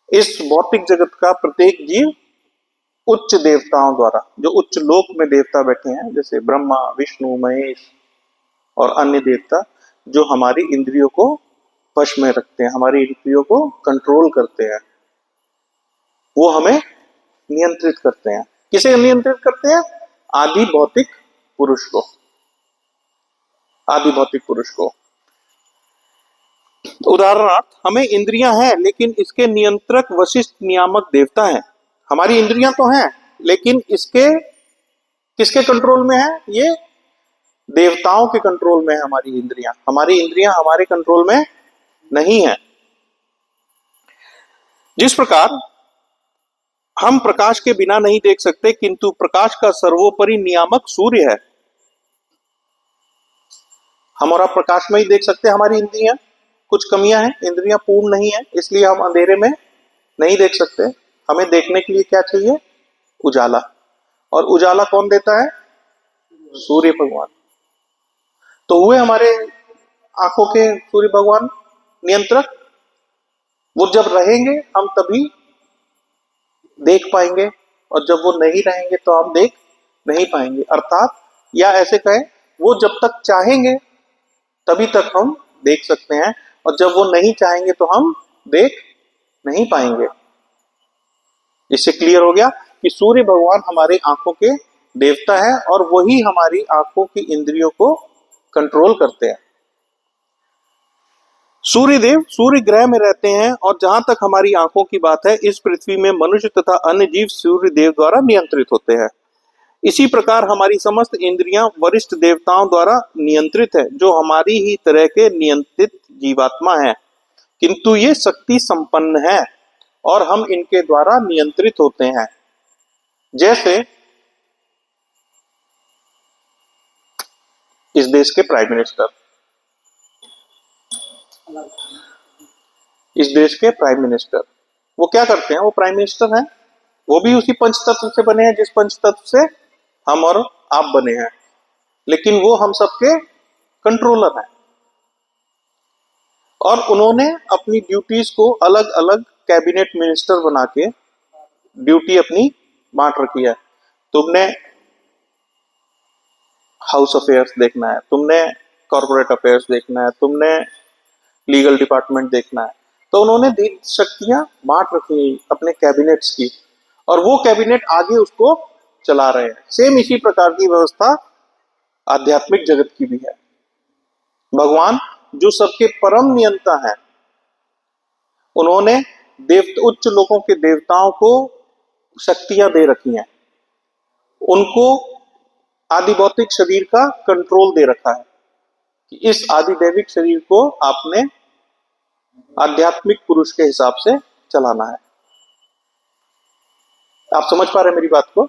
इस भौतिक जगत का प्रत्येक जीव उच्च देवताओं द्वारा, जो उच्च लोक में देवता बैठे हैं, जैसे ब्रह्मा, विष्णु, महेश और अन्य देवता, जो हमारी इंद्रियों को वश में रखते हैं, हमारी इंद्रियों को कंट्रोल करते हैं, वो हमें नियंत्रित करते हैं। किसे नियंत्रित करते हैं? आदि भौतिक पुरुष को, आदि भौतिक पुरुष को। उदाहरणार्थ, हमें इंद्रियां हैं लेकिन इसके नियंत्रक वशिष्ठ नियामक देवता हैं। हमारी इंद्रियां तो हैं लेकिन इसके किसके कंट्रोल में है? ये देवताओं के कंट्रोल में है हमारी इंद्रियां। हमारी इंद्रियां हमारे कंट्रोल में नहीं है। जिस प्रकार हम प्रकाश के बिना नहीं देख सकते, किंतु प्रकाश का सर्वोपरि नियामक सूर्य है। हम और आप प्रकाश में ही देख सकते हैं। हमारी इंद्रियां कुछ कमियां हैं, इंद्रियां पूर्ण नहीं है, इसलिए हम अंधेरे में नहीं देख सकते। हमें देखने के लिए क्या चाहिए? उजाला। और उजाला कौन देता है? सूर्य भगवान। तो हुए हमारे आंखों के सूर्य भगवान नियंत्रक। वो जब रहेंगे हम तभी देख पाएंगे, और जब वो नहीं रहेंगे तो हम देख नहीं पाएंगे। अर्थात, या ऐसे कहें, वो जब तक चाहेंगे तभी तक हम देख सकते हैं, और जब वो नहीं चाहेंगे तो हम देख नहीं पाएंगे। इससे क्लियर हो गया कि सूर्य भगवान हमारे आंखों के देवता है और वही हमारी आंखों की इंद्रियों को कंट्रोल करते हैं। सूर्य देव सूर्य ग्रह में रहते हैं, और जहां तक हमारी आंखों की बात है, इस पृथ्वी में मनुष्य तथा अन्य जीव सूर्य देव द्वारा नियंत्रित होते हैं। इसी प्रकार हमारी समस्त इंद्रियां वरिष्ठ देवताओं द्वारा नियंत्रित है, जो हमारी ही तरह के नियंत्रित जीवात्मा है, किंतु ये शक्ति संपन्न है और हम इनके द्वारा नियंत्रित होते हैं। जैसे इस देश के प्राइम मिनिस्टर, इस देश के प्राइम मिनिस्टर वो क्या करते हैं? वो प्राइम मिनिस्टर हैं, वो भी उसी पंच तत्व से बने हैं जिस पंच तत्व से हम और आप बने हैं, लेकिन वो हम सबके कंट्रोलर हैं। और उन्होंने अपनी ड्यूटीज को अलग अलग कैबिनेट मिनिस्टर बना के ड्यूटी अपनी बांट रखी है। तुमने हाउस अफेयर्स देखना है, तुमने कॉर्पोरेट अफेयर्स देखना है, तुमने लीगल डिपार्टमेंट देखना है। तो उन्होंने शक्तियां बांट रखी है अपने कैबिनेट्स की, और वो कैबिनेट आगे उसको चला रहे हैं। सेम इसी प्रकार की व्यवस्था आध्यात्मिक जगत की भी है। भगवान जो सबके परम नियंता हैं, उन्होंने उच्च लोगों के देवताओं को शक्तियां दे रखी हैं, उनको आदि भौतिक शरीर का कंट्रोल दे रखा है कि इस आदिदैविक शरीर को आपने आध्यात्मिक पुरुष के हिसाब से चलाना है। आप समझ पा रहे हैं मेरी बात को?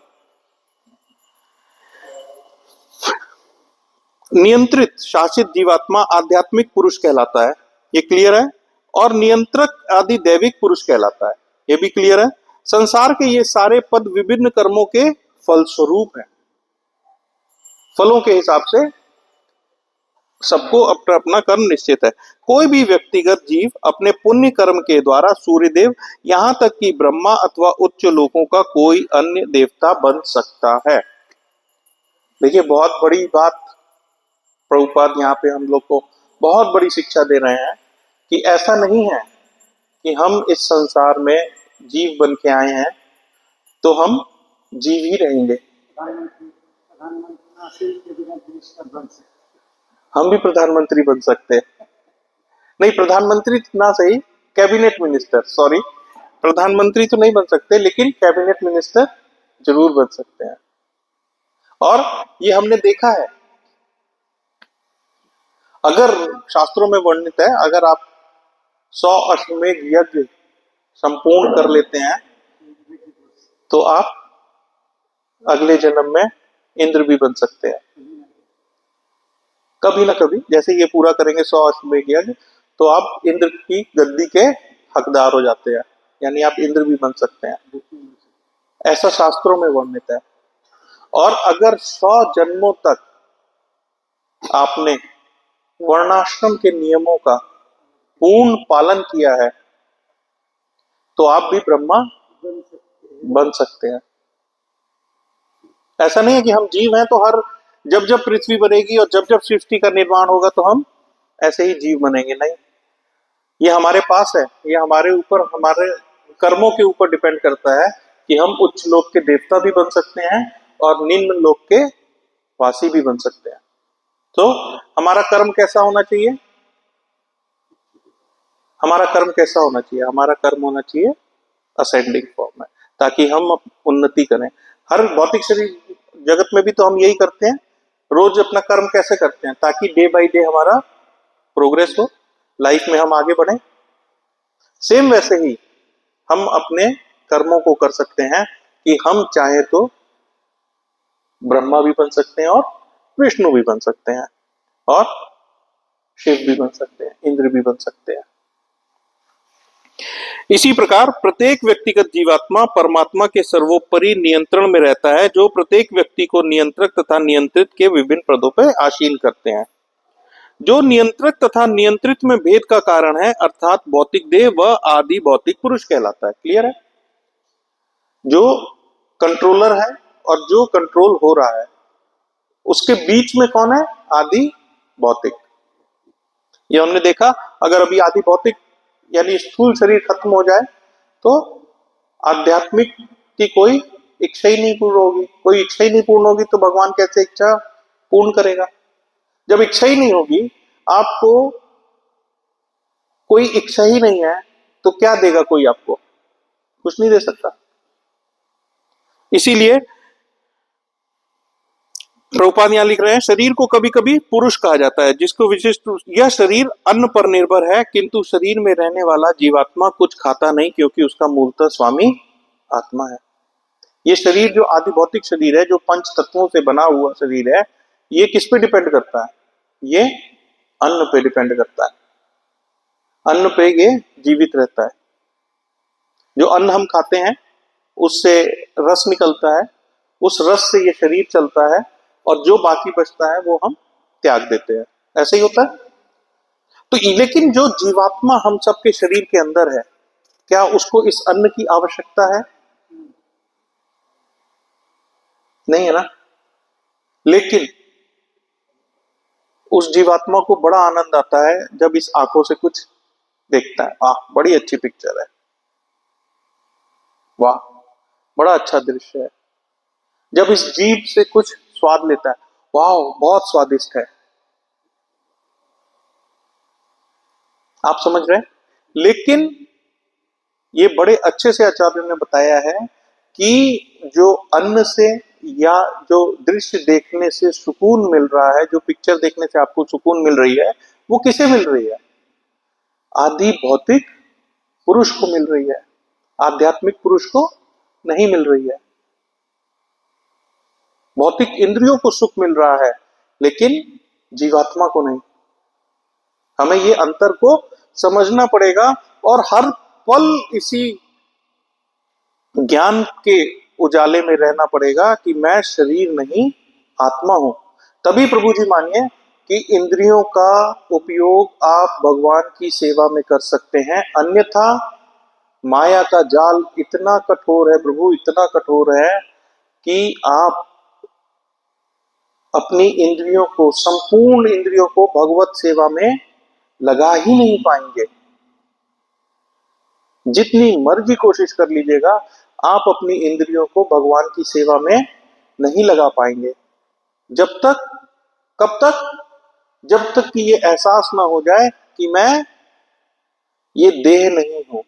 नियंत्रित शासित जीवात्मा आध्यात्मिक पुरुष कहलाता है, ये क्लियर है। और नियंत्रक आदि दैविक पुरुष कहलाता है, ये भी क्लियर है। संसार के ये सारे पद विभिन्न कर्मों के फलस्वरूप हैं। फलों के हिसाब से सबको अपना अपना कर्म निश्चित है। कोई भी व्यक्तिगत जीव अपने पुण्य कर्म के द्वारा सूर्यदेव, यहां तक कि ब्रह्मा अथवा उच्च लोकों का कोई अन्य देवता बन सकता है। देखिए, बहुत बड़ी बात प्रभुपाद यहाँ पे हम लोग को बहुत बड़ी शिक्षा दे रहे हैं कि ऐसा नहीं है कि हम इस संसार में जीव बन के आए हैं तो हम जीव ही रहेंगे। हम भी प्रधानमंत्री बन सकते हैं। नहीं, प्रधानमंत्री ना सही, कैबिनेट मिनिस्टर, सॉरी, प्रधानमंत्री तो नहीं बन सकते लेकिन कैबिनेट मिनिस्टर जरूर बन सकते हैं। और ये हमने देखा है, अगर शास्त्रों में वर्णित है, अगर आप 100 अश्वमेध यज्ञ संपूर्ण कर लेते हैं तो आप अगले जन्म में इंद्र भी बन सकते हैं, कभी ना कभी। जैसे ये पूरा करेंगे 100 अश्वमेध यज्ञ तो आप इंद्र की गद्दी के हकदार हो जाते हैं, यानी आप इंद्र भी बन सकते हैं, ऐसा शास्त्रों में वर्णित है। और अगर 100 जन्मों तक आपने वर्णाश्रम के नियमों का पूर्ण पालन किया है तो आप भी ब्रह्मा बन सकते हैं। ऐसा नहीं है कि हम जीव हैं तो हर जब जब पृथ्वी बनेगी और जब जब सृष्टि का निर्माण होगा तो हम ऐसे ही जीव बनेंगे, नहीं। ये हमारे पास है, ये हमारे ऊपर, हमारे कर्मों के ऊपर डिपेंड करता है कि हम उच्च लोक के देवता भी बन सकते हैं और निम्न लोक के वासी भी बन सकते हैं। तो हमारा कर्म कैसा होना चाहिए? हमारा कर्म कैसा होना चाहिए? हमारा कर्म होना चाहिए असेंडिंग फॉर्म में, ताकि हम उन्नति करें। हर भौतिक शरीर जगत में भी तो हम यही करते हैं, रोज अपना कर्म कैसे करते हैं? ताकि डे बाय डे हमारा प्रोग्रेस हो, लाइफ में हम आगे बढ़े। सेम वैसे ही हम अपने कर्मों को कर सकते हैं कि हम चाहे तो ब्रह्मा भी बन सकते हैं और विष्णु भी बन सकते हैं और शिव भी बन सकते हैं, इंद्र भी बन सकते हैं। इसी प्रकार प्रत्येक व्यक्तिगत जीवात्मा परमात्मा के सर्वोपरि नियंत्रण में रहता है, जो प्रत्येक व्यक्ति को नियंत्रक तथा नियंत्रित के विभिन्न पदों पर आसीन करते हैं। जो नियंत्रक तथा नियंत्रित में भेद का कारण है, अर्थात भौतिक देह व आदि भौतिक पुरुष कहलाता है। क्लियर है? जो कंट्रोलर है और जो कंट्रोल हो रहा है, उसके बीच में कौन है? आदि भौतिक। ये हमने देखा, अगर अभी आदि भौतिक यानी स्थूल शरीर खत्म हो जाए तो आध्यात्मिक की कोई इच्छा ही नहीं पूर्ण होगी। कोई इच्छा ही नहीं पूर्ण होगी तो भगवान कैसे इच्छा पूर्ण करेगा? जब इच्छा ही नहीं होगी, आपको कोई इच्छा ही नहीं है तो क्या देगा कोई? आपको कुछ नहीं दे सकता। इसीलिए प्रभुपाद यहां लिख रहे हैं, शरीर को कभी कभी पुरुष कहा जाता है, जिसको विशिष्ट, यह शरीर अन्न पर निर्भर है, किंतु शरीर में रहने वाला जीवात्मा कुछ खाता नहीं, क्योंकि उसका मूलतः स्वामी आत्मा है। ये शरीर जो आदि भौतिक शरीर है, जो पंच तत्वों से बना हुआ शरीर है, ये किस पे डिपेंड करता है? ये अन्न पे डिपेंड करता है। अन्न पे ये जीवित रहता है। जो अन्न हम खाते हैं उससे रस निकलता है, उस रस से ये शरीर चलता है, और जो बाकी बचता है वो हम त्याग देते हैं। ऐसे ही होता है। तो लेकिन जो जीवात्मा हम सबके शरीर के अंदर है, क्या उसको इस अन्न की आवश्यकता है? नहीं है ना। लेकिन उस जीवात्मा को बड़ा आनंद आता है जब इस आंखों से कुछ देखता है। आह, बड़ी अच्छी पिक्चर है, वाह, बड़ा अच्छा दृश्य है। जब इस जीभ से कुछ स्वाद लेता है, वाह, बहुत स्वादिष्ट है। आप समझ रहे हैं? लेकिन ये बड़े अच्छे से आचार्य ने बताया है कि जो अन्न से या जो दृश्य देखने से सुकून मिल रहा है, जो पिक्चर देखने से आपको सुकून मिल रही है, वो किसे मिल रही है? आदि भौतिक पुरुष को मिल रही है, आध्यात्मिक पुरुष को नहीं मिल रही है। भौतिक इंद्रियों को सुख मिल रहा है लेकिन जीवात्मा को नहीं। हमें ये अंतर को समझना पड़ेगा और हर पल इसी ज्ञान के उजाले में रहना पड़ेगा कि मैं शरीर नहीं, आत्मा हूं। तभी प्रभु जी मानिए कि इंद्रियों का उपयोग आप भगवान की सेवा में कर सकते हैं, अन्यथा माया का जाल इतना कठोर है प्रभु, इतना कठोर है कि आप अपनी इंद्रियों को, संपूर्ण इंद्रियों को भगवत सेवा में लगा ही नहीं पाएंगे। जितनी मर्जी कोशिश कर लीजिएगा, आप अपनी इंद्रियों को भगवान की सेवा में नहीं लगा पाएंगे। जब तक, कब तक? जब तक कि ये एहसास ना हो जाए कि मैं ये देह नहीं हूं,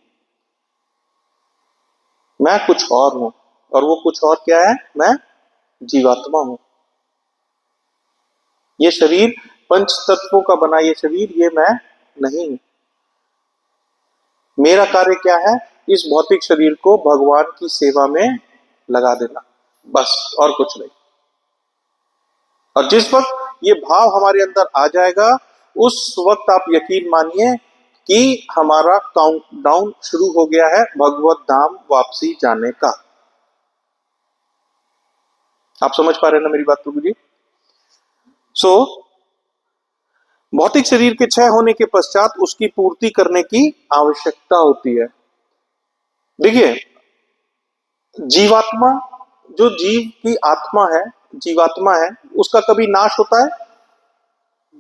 मैं कुछ और हूं। और वो कुछ और क्या है? मैं जीवात्मा हूं। ये शरीर पंच तत्वों का बना ये शरीर, ये मैं नहीं हूं। मेरा कार्य क्या है? इस भौतिक शरीर को भगवान की सेवा में लगा देना, बस, और कुछ नहीं। और जिस वक्त ये भाव हमारे अंदर आ जाएगा, उस वक्त आप यकीन मानिए कि हमारा काउंटडाउन शुरू हो गया है भगवत धाम वापसी जाने का। आप समझ पा रहे हैं ना मेरी बात प्रभु जी? सो भौतिक शरीर के क्षय होने के पश्चात उसकी पूर्ति करने की आवश्यकता होती है। देखिए, जीवात्मा, जो जीव की आत्मा है, जीवात्मा है, उसका कभी नाश होता है?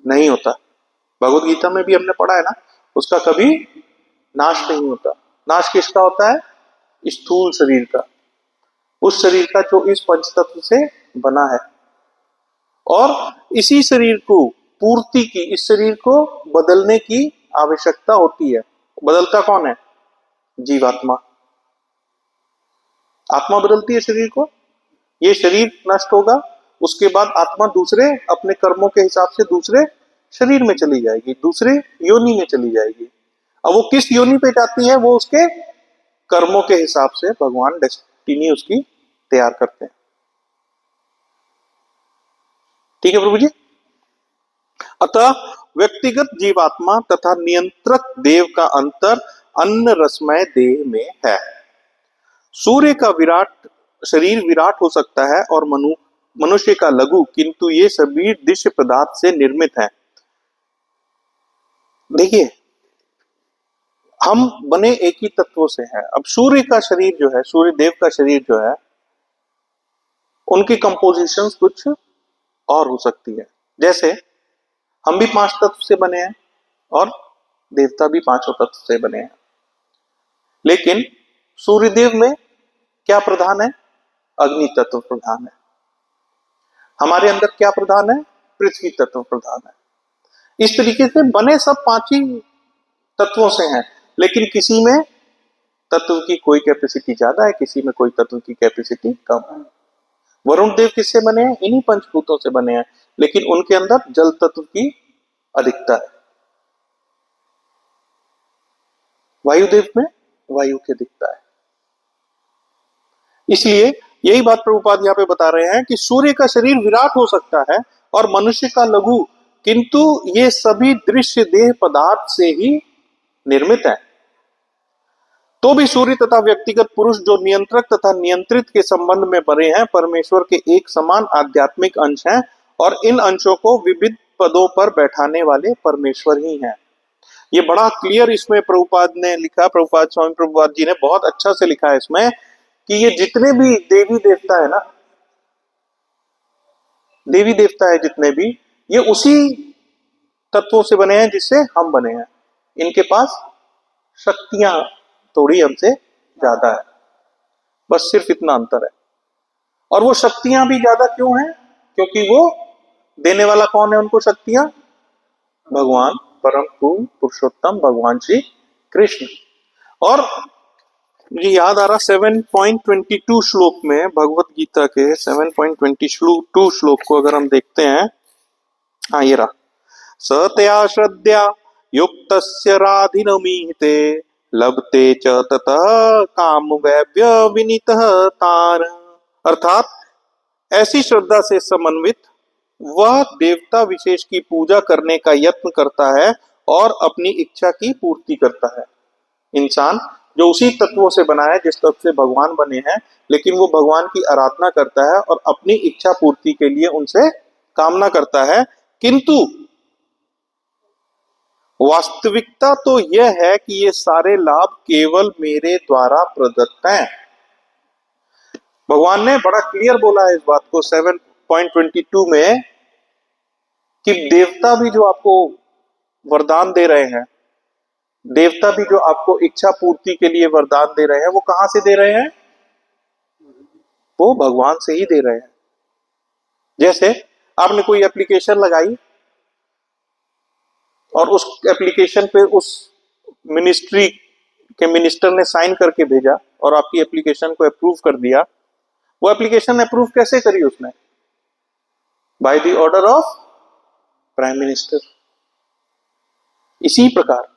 नहीं होता। भगवत गीता में भी हमने पढ़ा है ना, उसका कभी नाश नहीं होता। नाश किसका होता है? स्थूल शरीर का, उस शरीर का जो इस पंच तत्व से बना है। और इसी शरीर को पूर्ति की, इस शरीर को बदलने की आवश्यकता होती है। बदलता कौन है? जीवात्मा। आत्मा बदलती है शरीर को। ये शरीर नष्ट होगा, उसके बाद आत्मा दूसरे अपने कर्मों के हिसाब से दूसरे शरीर में चली जाएगी, दूसरे योनि में चली जाएगी। अब वो किस योनि पे जाती है? वो उसके कर्मों के हिसाब से भगवान डेस्टिनी उसकी तैयार करते हैं। ठीक है प्रभु जी? अतः व्यक्तिगत जीवात्मा तथा नियंत्रक देव का अंतर अन्न रसमय देह में है। सूर्य का विराट शरीर विराट हो सकता है और मनुष्य का लघु, किंतु ये सभी दृश्य पदार्थ से निर्मित है। देखिए, हम बने एक ही तत्वों से हैं। अब सूर्य का शरीर जो है, सूर्य देव का शरीर जो है, उनकी कंपोजिशंस कुछ और हो सकती है। जैसे हम भी 5 तत्व से बने हैं और देवता भी 5 तत्व से बने हैं। लेकिन सूर्यदेव में क्या प्रधान है? अग्नि तत्व प्रधान है। हमारे अंदर क्या प्रधान है? पृथ्वी तत्व प्रधान है। इस तरीके से बने सब 5 ही तत्वों से हैं, लेकिन किसी में तत्व की कोई कैपेसिटी ज्यादा है, किसी में कोई तत्व की कैपेसिटी कम है। वरुण देव किससे बने हैं? इन्हीं पंचभूतों से बने हैं, लेकिन उनके अंदर जल तत्व की अधिकता है। वायुदेव में वायु की अधिकता है। इसलिए यही बात प्रभुपाद यहाँ पे बता रहे हैं कि सूर्य का शरीर विराट हो सकता है और मनुष्य का लघु, किंतु ये सभी दृश्य देह पदार्थ से ही निर्मित है। तो भी सूर्य तथा व्यक्तिगत पुरुष जो नियंत्रक तथा नियंत्रित के संबंध में बने हैं, परमेश्वर के एक समान आध्यात्मिक अंश हैं और इन अंशों को विविध पदों पर बैठाने वाले परमेश्वर ही हैं। ये बड़ा क्लियर इसमें प्रभुपाद ने लिखा, प्रभुपाद स्वामी प्रभुपाद जी ने बहुत अच्छा से लिखा है इसमें कि ये जितने भी देवी देवता है ना, देवी देवता है जितने भी, ये उसी तत्वों से बने हैं जिससे हम बने हैं। इनके पास शक्तियां थोड़ी हमसे ज्यादा है, बस सिर्फ इतना अंतर है। और वो शक्तियां भी ज्यादा क्यों हैं? क्योंकि वो देने वाला कौन है उनको शक्तियां? भगवान परम पूर्ण पुरुषोत्तम भगवान श्री कृष्ण। और मुझे याद आ रहा 7.22 श्लोक में, भगवत गीता के 7.22 श्लोक को अगर हम देखते हैं, हाँ ये रहा, सतया श्रद्धा युक्तस्य राधिनमीते लभते च ततः काम वैभ्य विनीतः तान। अर्थात ऐसी श्रद्धा से समन्वित वह देवता विशेष की पूजा करने का यत्न करता है और अपनी इच्छा की पूर्ति करता है। इंसान जो उसी तत्वों से बना है जिस तत्व से भगवान बने हैं, लेकिन वो भगवान की आराधना करता है और अपनी इच्छा पूर्ति के लिए उनसे कामना करता है, किंतु वास्तविकता तो यह है कि ये सारे लाभ केवल मेरे द्वारा प्रदत्त हैं। भगवान ने बड़ा क्लियर बोला है इस बात को 7.22 में कि देवता भी जो आपको वरदान दे रहे हैं, देवता भी जो आपको इच्छा पूर्ति के लिए वरदान दे रहे हैं, वो कहां से दे रहे हैं? वो भगवान से ही दे रहे हैं। जैसे आपने कोई एप्लीकेशन लगाई और उस एप्लीकेशन पे उस मिनिस्ट्री के मिनिस्टर ने साइन करके भेजा और आपकी एप्लीकेशन को अप्रूव कर दिया। वो एप्लीकेशन अप्रूव कैसे करी उसने? By the order of prime minister. इसी प्रकार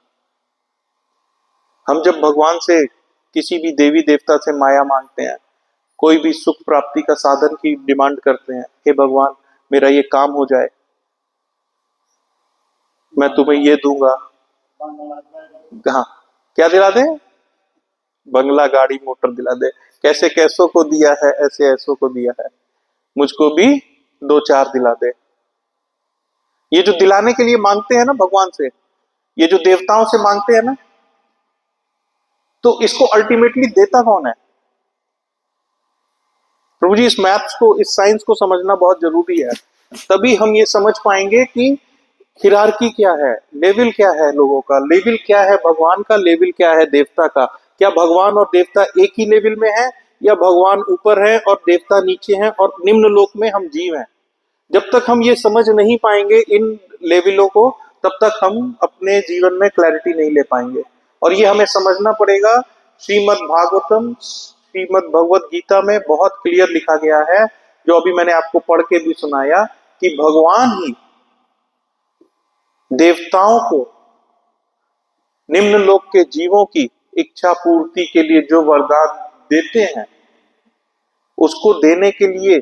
हम जब भगवान से, किसी भी देवी देवता से माया मांगते हैं, कोई भी सुख प्राप्ति का साधन की डिमांड करते हैं, हे भगवान मेरा ये काम हो जाए, मैं तुम्हें ये दूंगा। हाँ, क्या दिला दे? बंगला गाड़ी मोटर दिला दे। कैसे कैसों को दिया है ऐसे ऐसों को दिया है, मुझको भी दो चार दिला दे। ये जो दिलाने के लिए मांगते हैं ना भगवान से, ये जो देवताओं से मांगते हैं ना, तो इसको अल्टीमेटली देता कौन है? प्रभु जी, इस मैथ्स को, इस साइंस को समझना बहुत जरूरी है। तभी हम ये समझ पाएंगे कि हिरार्की क्या है, लेवल क्या है लोगों का, लेवल क्या है भगवान का, लेवल क्या है देवता का। क्या भगवान और देवता एक ही लेवल में है, या भगवान ऊपर है और देवता नीचे हैं और निम्न लोक में हम जीव हैं? जब तक हम ये समझ नहीं पाएंगे इन लेवलों को, तब तक हम अपने जीवन में क्लैरिटी नहीं ले पाएंगे। और ये हमें समझना पड़ेगा। श्रीमद् भागवतम, श्रीमद् भगवत गीता में बहुत क्लियर लिखा गया है, जो अभी मैंने आपको पढ़ के भी सुनाया, कि भगवान ही देवताओं को, निम्न लोक के जीवों की इच्छा पूर्ति के लिए जो वरदान देते हैं, उसको देने के लिए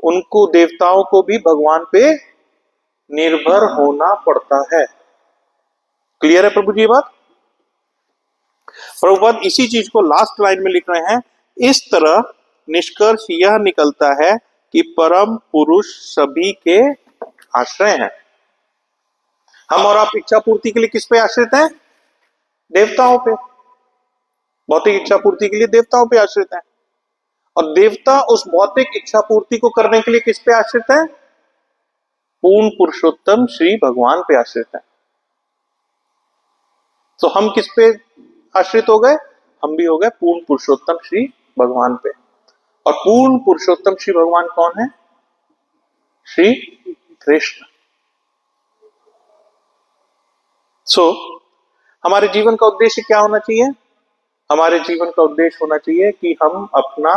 उनको, देवताओं को भी भगवान पे निर्भर होना पड़ता है। क्लियर है प्रभु जी बात? प्रभुपाद इसी चीज को लास्ट लाइन में लिख रहे हैं, इस तरह निष्कर्ष यह निकलता है कि परम पुरुष सभी के आश्रय हैं। हम और आप इच्छा पूर्ति के लिए किस पे आश्रित हैं? देवताओं पे। भौतिक इच्छा पूर्ति के लिए देवताओं पे आश्रित हैं। और देवता उस भौतिक इच्छा पूर्ति को करने के लिए किस पे आश्रित है? पूर्ण पुरुषोत्तम श्री भगवान पे आश्रित है। तो हम किस पे आश्रित हो गए? हम भी हो गए पूर्ण पुरुषोत्तम श्री भगवान पे। और पूर्ण पुरुषोत्तम श्री भगवान कौन है? श्री कृष्ण। हमारे जीवन का उद्देश्य क्या होना चाहिए? हमारे जीवन का उद्देश्य होना चाहिए कि हम अपना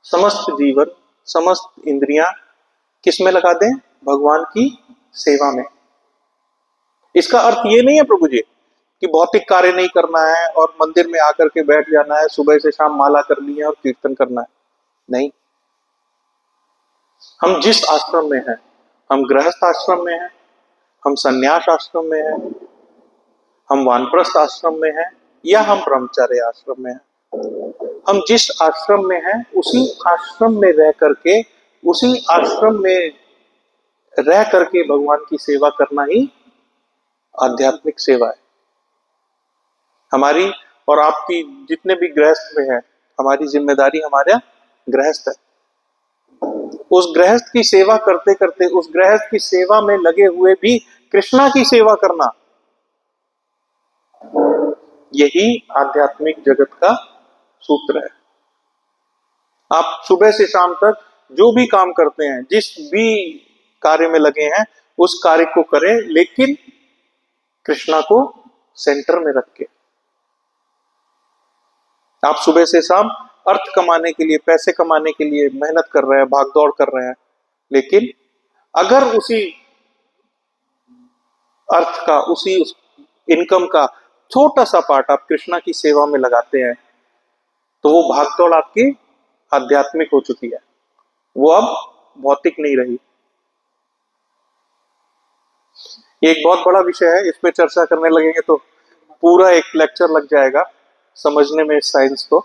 समस्त जीवन, समस्त इंद्रियां किस में लगा दें? भगवान की सेवा में। इसका अर्थ ये नहीं है प्रभु जी कि भौतिक कार्य नहीं करना है और मंदिर में आकर के बैठ जाना है, सुबह से शाम माला करनी है और कीर्तन करना है। नहीं, हम जिस आश्रम में हैं, हम गृहस्थ आश्रम में हैं, हम संन्यास आश्रम में हैं, हम वानप्रस्थ आश्रम में हैं, या हम ब्रह्मचर्य आश्रम में हैं, हम जिस आश्रम में हैं उसी आश्रम में रह करके, उसी आश्रम में रह करके भगवान की सेवा करना ही आध्यात्मिक सेवा है। हमारी और आपकी जितने भी गृहस्थ में है, हमारी जिम्मेदारी हमारा गृहस्थ है। उस गृहस्थ की सेवा करते करते, उस गृहस्थ की सेवा में लगे हुए भी कृष्णा की सेवा करना, यही आध्यात्मिक जगत का सूत्र है। आप सुबह से शाम तक जो भी काम करते हैं, जिस भी कार्य में लगे हैं, उस कार्य को करें, लेकिन कृष्णा को सेंटर में रख के। आप सुबह से शाम अर्थ कमाने के लिए, पैसे कमाने के लिए मेहनत कर रहे हैं, भागदौड़ कर रहे हैं, लेकिन अगर उसी अर्थ का, उसी इनकम का छोटा सा पार्ट आप कृष्णा की सेवा में लगाते हैं, तो वो भागदौड़ आपकी आध्यात्मिक हो चुकी है, वो अब भौतिक नहीं रही। ये एक बहुत बड़ा विषय है, इस पे चर्चा करने लगेंगे तो पूरा एक लेक्चर लग जाएगा समझने में इस साइंस को।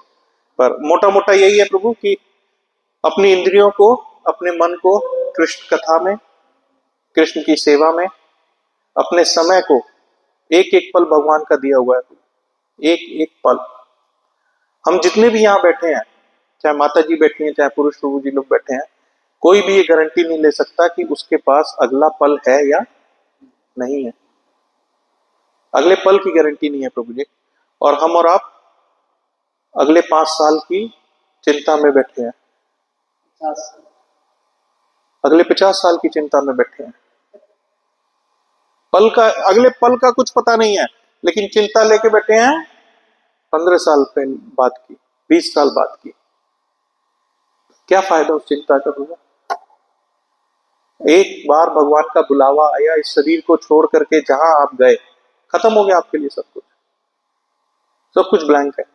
पर मोटा मोटा यही है प्रभु कि अपनी इंद्रियों को, अपने मन को कृष्ण कथा में, कृष्ण की सेवा में, अपने समय को, एक एक पल भगवान का दिया हुआ है, एक एक पल। हम जितने भी यहाँ बैठे हैं, चाहे माता जी बैठी हैं, चाहे पुरुष प्रभु जी लोग बैठे हैं, कोई भी ये गारंटी नहीं ले सकता कि उसके पास अगला पल है या नहीं है। अगले पल की गारंटी नहीं है प्रभु जी। और हम और आप अगले 5 साल की चिंता में बैठे हैं, अगले 50 साल की चिंता में बैठे हैं। पल का, अगले पल का कुछ पता नहीं है, लेकिन चिंता लेके बैठे हैं 15 साल बाद की, 20 साल बाद की। क्या फायदा उस चिंता का होगा? एक बार भगवान का बुलावा आया, इस शरीर को छोड़ करके जहां आप गए, खत्म हो गया आपके लिए सब कुछ, सब कुछ ब्लैंक है।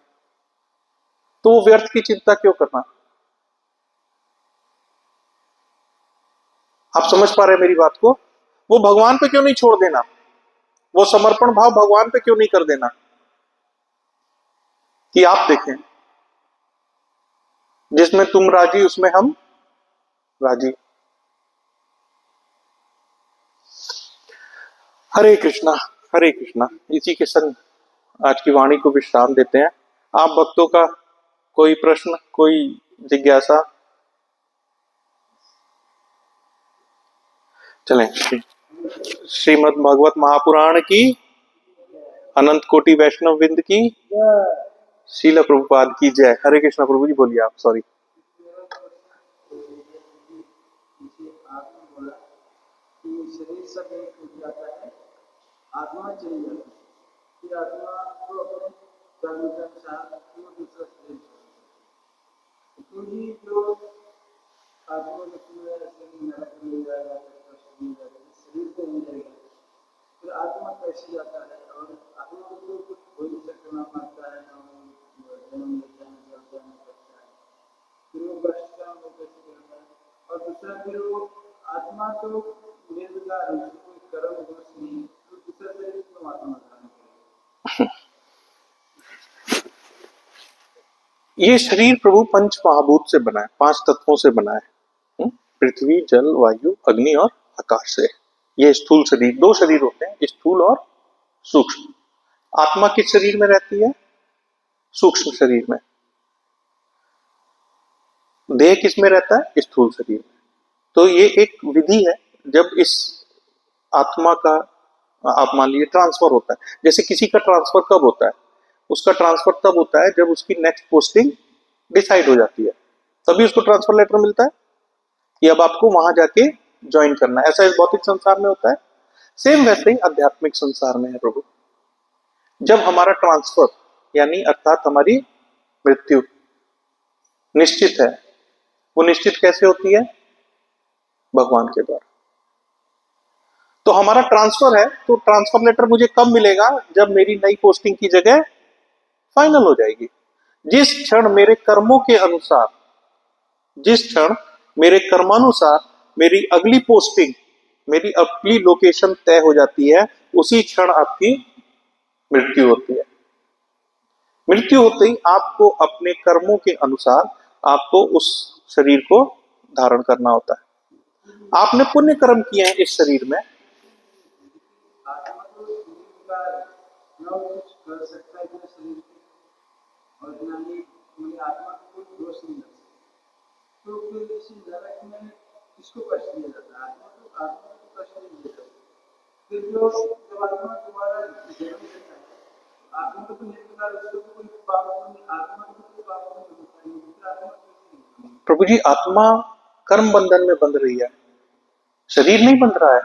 तो वो व्यर्थ की चिंता क्यों करना? आप समझ पा रहे हैं मेरी बात को? वो भगवान पे क्यों नहीं छोड़ देना? वो समर्पण भाव भगवान पे क्यों नहीं कर देना कि आप देखें, जिसमें तुम राजी उसमें हम राजी। हरे कृष्णा, हरे कृष्णा। इसी के संग आज की वाणी को विश्राम देते हैं। आप भक्तों का कोई प्रश्न, कोई जिज्ञासा? चलें। श्रीमद् भागवत महापुराण की, अनंत कोटि वैष्णव विंद की, शील प्रभुपाद की जय। हरे कृष्णा। प्रभु जी बोलिए आप। सॉरी। शरीर सब एक हो जाता है, आत्मा चली जाती है, फिर आत्मा को अपने कर्म के अनुसार दूसरा शरीर, क्योंकि जो आत्मा शरीर को मिल जाएगा, फिर आत्मा कैसे जाता है? और आत्मा को तो कुछ हो नहीं सकता, ना मारता है, ना जन्म लेता है, करता है, फिर वो कष्ट का वो कैसे करता है? और दूसरा फिर वो आत्मा तो निर्विकार है, कोई कर्म दोष नहीं, तो दूसरा शरीर क्यों आत्मा धारण करेगा? ये शरीर प्रभु पंच महाभूत से बना है, 5 तत्वों से बना है, पृथ्वी, जल, वायु, अग्नि और आकाश से। ये स्थूल शरीर, 2 शरीर होते हैं, स्थूल और सूक्ष्म। आत्मा किस शरीर में रहती है? सूक्ष्म शरीर में। देह किस में रहता है? स्थूल शरीर में। तो ये एक विधि है, जब इस आत्मा का, आप मान लीजिए, ट्रांसफर होता है। जैसे किसी का ट्रांसफर कब होता है? उसका ट्रांसफर तब होता है जब उसकी नेक्स्ट पोस्टिंग डिसाइड हो जाती है, तभी उसको ट्रांसफर लेटर मिलता है कि अब आपको वहां जाके ज्वाइन करना है। ऐसा इस भौतिक संसार में होता है, सेम वैसे ही आध्यात्मिक संसार में है प्रभु। जब हमारा ट्रांसफर, यानी अर्थात हमारी मृत्यु निश्चित है, वो निश्चित कैसे होती है? भगवान के द्वारा। तो हमारा ट्रांसफर है, तो ट्रांसफर लेटर मुझे कब मिलेगा? जब मेरी नई पोस्टिंग की जगह फाइनल हो जाएगी। जिस क्षण मेरे कर्मों के अनुसार, जिस क्षण मेरे कर्मानुसार मेरी अगली पोस्टिंग, मेरी अगली लोकेशन तय हो जाती है, उसी क्षण आपकी मृत्यु होती है। मृत्यु होते ही आपको अपने कर्मों के अनुसार आपको उस शरीर को धारण करना होता है। आपने पुण्य कर्म किए हैं इस शरीर में, आत्मा तो निर्विकार है, ना कुछ कर सकता है अपने शरीर के, और ना ही आत्मा को कोई दोष नहीं लग सकता। तो फिर इसी नरक में किसको कष्ट दिया जाता है? आत्मा को कष्ट नहीं दिया जाता। फिर जो जब आत्मा दोबारा जन्म लेता है, आत्मा को तो निर्विकार, उसको तो कोई पाप नहीं, आत्मा को कोई पाप नहीं होता है, फिर आत्मा कैसे नहीं? प्रभु जी आत्मा कर्म बंधन में बंध रही है, शरीर नहीं बंध रहा है।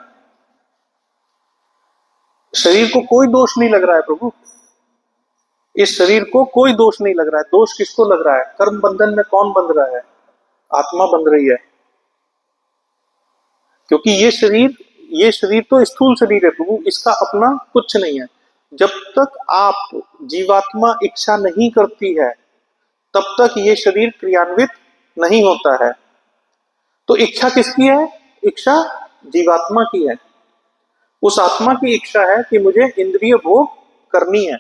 शरीर को कोई दोष नहीं लग रहा है प्रभु, इस शरीर को कोई दोष नहीं लग रहा है। दोष किसको लग रहा है? कर्म बंधन में कौन बंध रहा है? आत्मा बंध रही है। क्योंकि ये शरीर तो स्थूल शरीर है प्रभु, इसका अपना कुछ नहीं है। जब तक आप जीवात्मा इच्छा नहीं करती है, तब तक ये शरीर क्रियान्वित नहीं होता है। तो इच्छा किसकी है? इच्छा जीवात्मा की है। उस आत्मा की इच्छा है कि मुझे इंद्रिय भोग करनी है।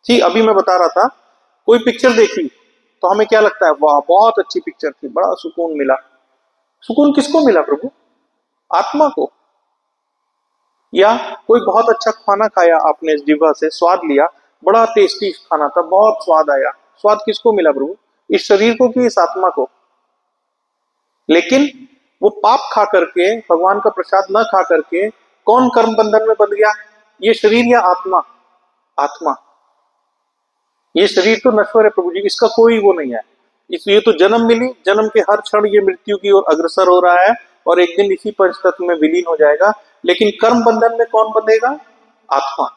जी अभी मैं बता रहा था, कोई पिक्चर देखी तो हमें क्या लगता है? वाह बहुत अच्छी पिक्चर थी, बड़ा सुकून मिला। सुकून किसको मिला प्रभु? आत्मा को। या कोई बहुत अच्छा खाना खाया आपने, इस जीवा से स्वाद लिया, बड़ा टेस्टी खाना था, बहुत स्वाद आया, स्वाद किसको मिला प्रभु? इस शरीर को कि इस आत्मा को? लेकिन वो पाप खा करके, भगवान का प्रसाद न खा करके कौन कर्म बंधन में बंध गया? ये शरीर या आत्मा? आत्मा। ये शरीर तो नश्वर है प्रभु जी, इसका कोई वो नहीं है। इसलिए तो जन्म मिली, जन्म के हर क्षण ये मृत्यु की ओर अग्रसर हो रहा है और एक दिन इसी पंच तत्व में विलीन हो जाएगा। लेकिन कर्म बंधन में कौन बंधेगा? आत्मा।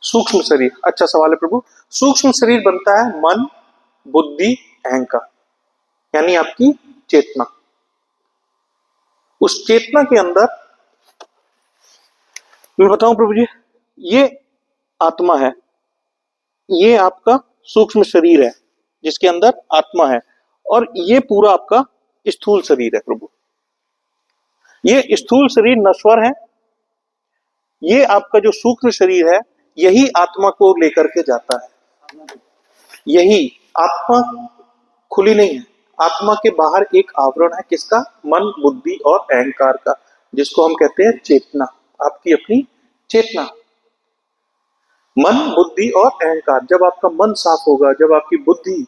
सूक्ष्म शरीर, अच्छा सवाल है प्रभु। सूक्ष्म शरीर बनता है मन, बुद्धि, अहंकार, यानी आपकी चेतना। उस चेतना के अंदर मैं बताऊं प्रभु जी, ये आत्मा है, ये आपका सूक्ष्म शरीर है जिसके अंदर आत्मा है, और ये पूरा आपका स्थूल शरीर है प्रभु। ये स्थूल शरीर नश्वर है, ये आपका जो सूक्ष्म शरीर है यही आत्मा को लेकर के जाता है। यही आत्मा खुली नहीं है, आत्मा के बाहर एक आवरण है, किसका? मन, बुद्धि और अहंकार का, जिसको हम कहते हैं चेतना। आपकी अपनी चेतना, मन, बुद्धि और अहंकार। जब आपका मन साफ होगा, जब आपकी बुद्धि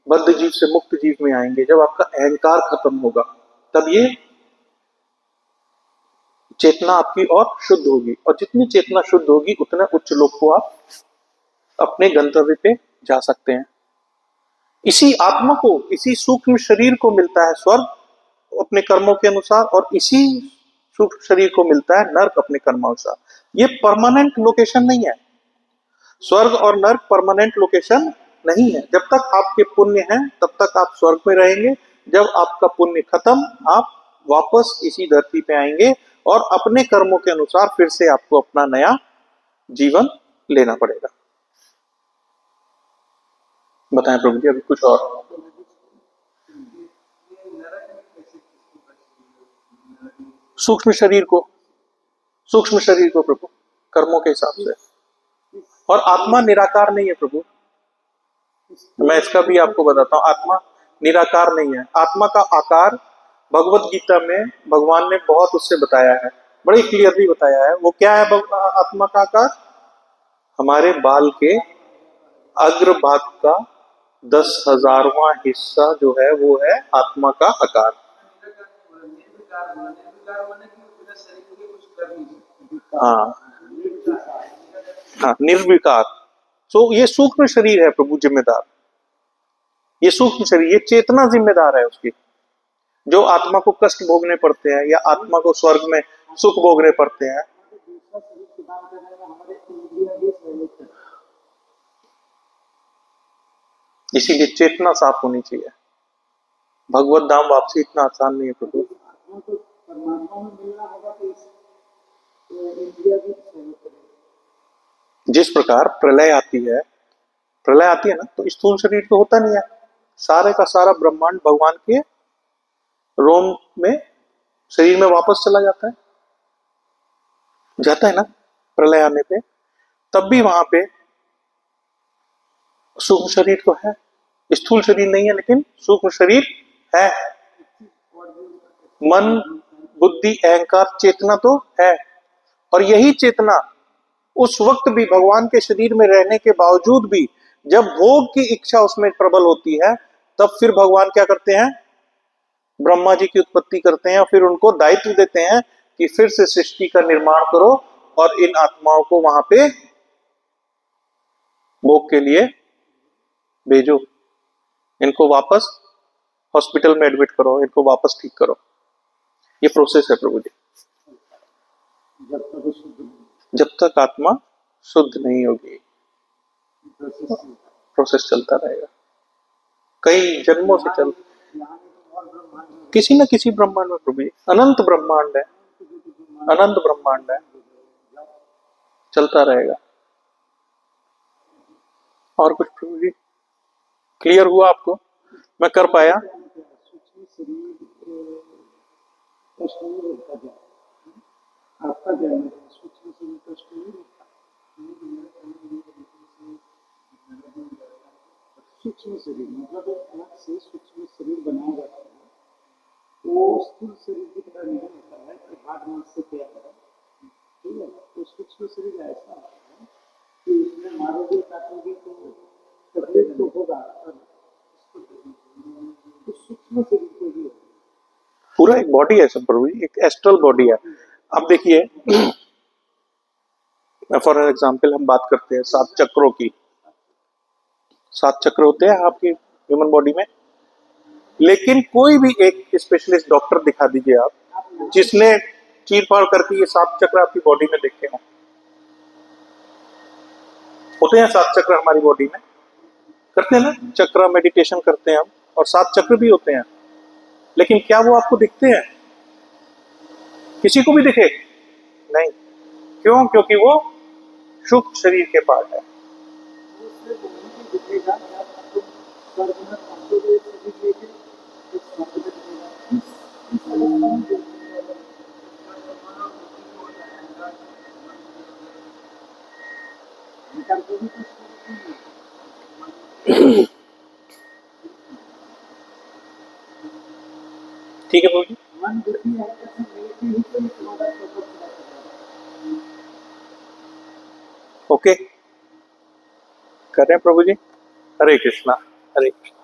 बद्ध जीव से मुक्त जीव में आएंगे, जब आपका अहंकार खत्म होगा, तब ये चेतना आपकी और शुद्ध होगी, और जितनी चेतना शुद्ध होगी उतना उच्च लोक को आप अपने गंतव्य पे जा सकते हैं। इसी आत्मा को, इसी सूक्ष्म शरीर को मिलता है स्वर्ग अपने कर्मों के अनुसार, और इसी सूक्ष्म शरीर को मिलता है नर्क अपने कर्मानुसार। ये परमानेंट लोकेशन नहीं है। स्वर्ग और नर्क परमानेंट लोकेशन नहीं है। जब तक आपके पुण्य हैं तब तक आप स्वर्ग में रहेंगे, जब आपका पुण्य खत्म आप वापस इसी धरती पे आएंगे और अपने कर्मों के अनुसार फिर से आपको अपना नया जीवन लेना पड़ेगा। बताएं प्रभु जी अभी कुछ और। सूक्ष्म शरीर को, सूक्ष्म शरीर को प्रभु, कर्मों के हिसाब से। और आत्मा निराकार नहीं है प्रभु, मैं इसका भी आपको बताता हूं। आत्मा निराकार नहीं है। आत्मा का आकार भगवत गीता में भगवान ने बहुत उससे बताया है, बड़ी क्लियरली बताया है। वो क्या है आत्मा का आकार? हमारे बाल के अग्रभाग का 10,000वां हिस्सा जो है वो है आत्मा का आकार। हाँ हाँ, निर्विकार। तो ये सूक्ष्म शरीर है प्रभु जिम्मेदार, ये सूक्ष्म शरीर, ये चेतना जिम्मेदार है उसकी। जो आत्मा को कष्ट भोगने पड़ते हैं या आत्मा को स्वर्ग में सुख भोगने पड़ते हैं, इसीलिए चेतना साफ होनी चाहिए। भगवत धाम वापसी इतना आसान नहीं है प्रभु। जिस प्रकार प्रलय आती है, प्रलय आती है ना, तो स्थूल शरीर तो होता नहीं है, सारे का सारा ब्रह्मांड भगवान के रोम में शरीर में वापस चला जाता है, जाता है ना प्रलय आने पे। तब भी वहां पे सूक्ष्म शरीर तो है, स्थूल शरीर नहीं है लेकिन सूक्ष्म शरीर है। मन, बुद्धि, अहंकार, चेतना तो है। और यही चेतना उस वक्त भी भगवान के शरीर में रहने के बावजूद भी जब भोग की इच्छा उसमें प्रबल होती है, तब फिर भगवान क्या करते हैं? ब्रह्मा जी की उत्पत्ति करते हैं और फिर उनको दायित्व देते हैं कि फिर से सृष्टि का निर्माण करो और इन आत्माओं को वहां पे भोग के लिए भेजो, इनको वापस हॉस्पिटल में एडमिट करो, इनको वापस ठीक करो। ये प्रोसेस है प्रभु जी। जब तक आत्मा शुद्ध नहीं होगी प्रोसेस चलता रहेगा, कई जन्मों से चल, किसी न किसी ब्रह्मांड में प्रभु जी, अनंत ब्रह्मांड है, अनंत ब्रह्मांड है, चलता रहेगा। और कुछ प्रभु जी क्लियर हुआ आपको? मैं कर पाया? आपका क्या है? सूक्ष्म शरीर का शरीर सूक्ष्म शरीर मतलब एक अलग से सूक्ष्म शरीर बनाया जाता है। वो स्थूल शरीर की तरह नहीं होता है कि हाथ मांस से क्या है, ठीक है। तो सूक्ष्म शरीर ऐसा है कि इसमें मारोगे काटोगे तो तकलीफ तो होगा, तो सूक्ष्म शरीर को भी पूरा एक बॉडी है सब प्रभु जी, एक एस्ट्रल बॉडी है। अब देखिए फॉर एग्जाम्पल हम बात करते हैं 7 चक्रों की। 7 चक्र होते हैं आपकी ह्यूमन बॉडी में, लेकिन कोई भी एक स्पेशलिस्ट डॉक्टर दिखा दीजिए आप जिसने चीर फाड़ करके ये 7 चक्र आपकी बॉडी में देखे हों। होते हैं 7 चक्र हमारी बॉडी में, करते हैं ना चक्र मेडिटेशन करते हैं हम, और 7 चक्र भी होते हैं, लेकिन क्या वो आपको दिखते हैं? किसी को भी दिखे? नहीं। क्यों? क्योंकि वो शुभ शरीर के पार्ट है। ठीक है प्रभु जी। मन दुखी है तो मिलती ही कोई तुम्हारा सपोर्ट ओके, कर रहे हैं प्रभु जी। हरे कृष्णा, हरे कृष्णा।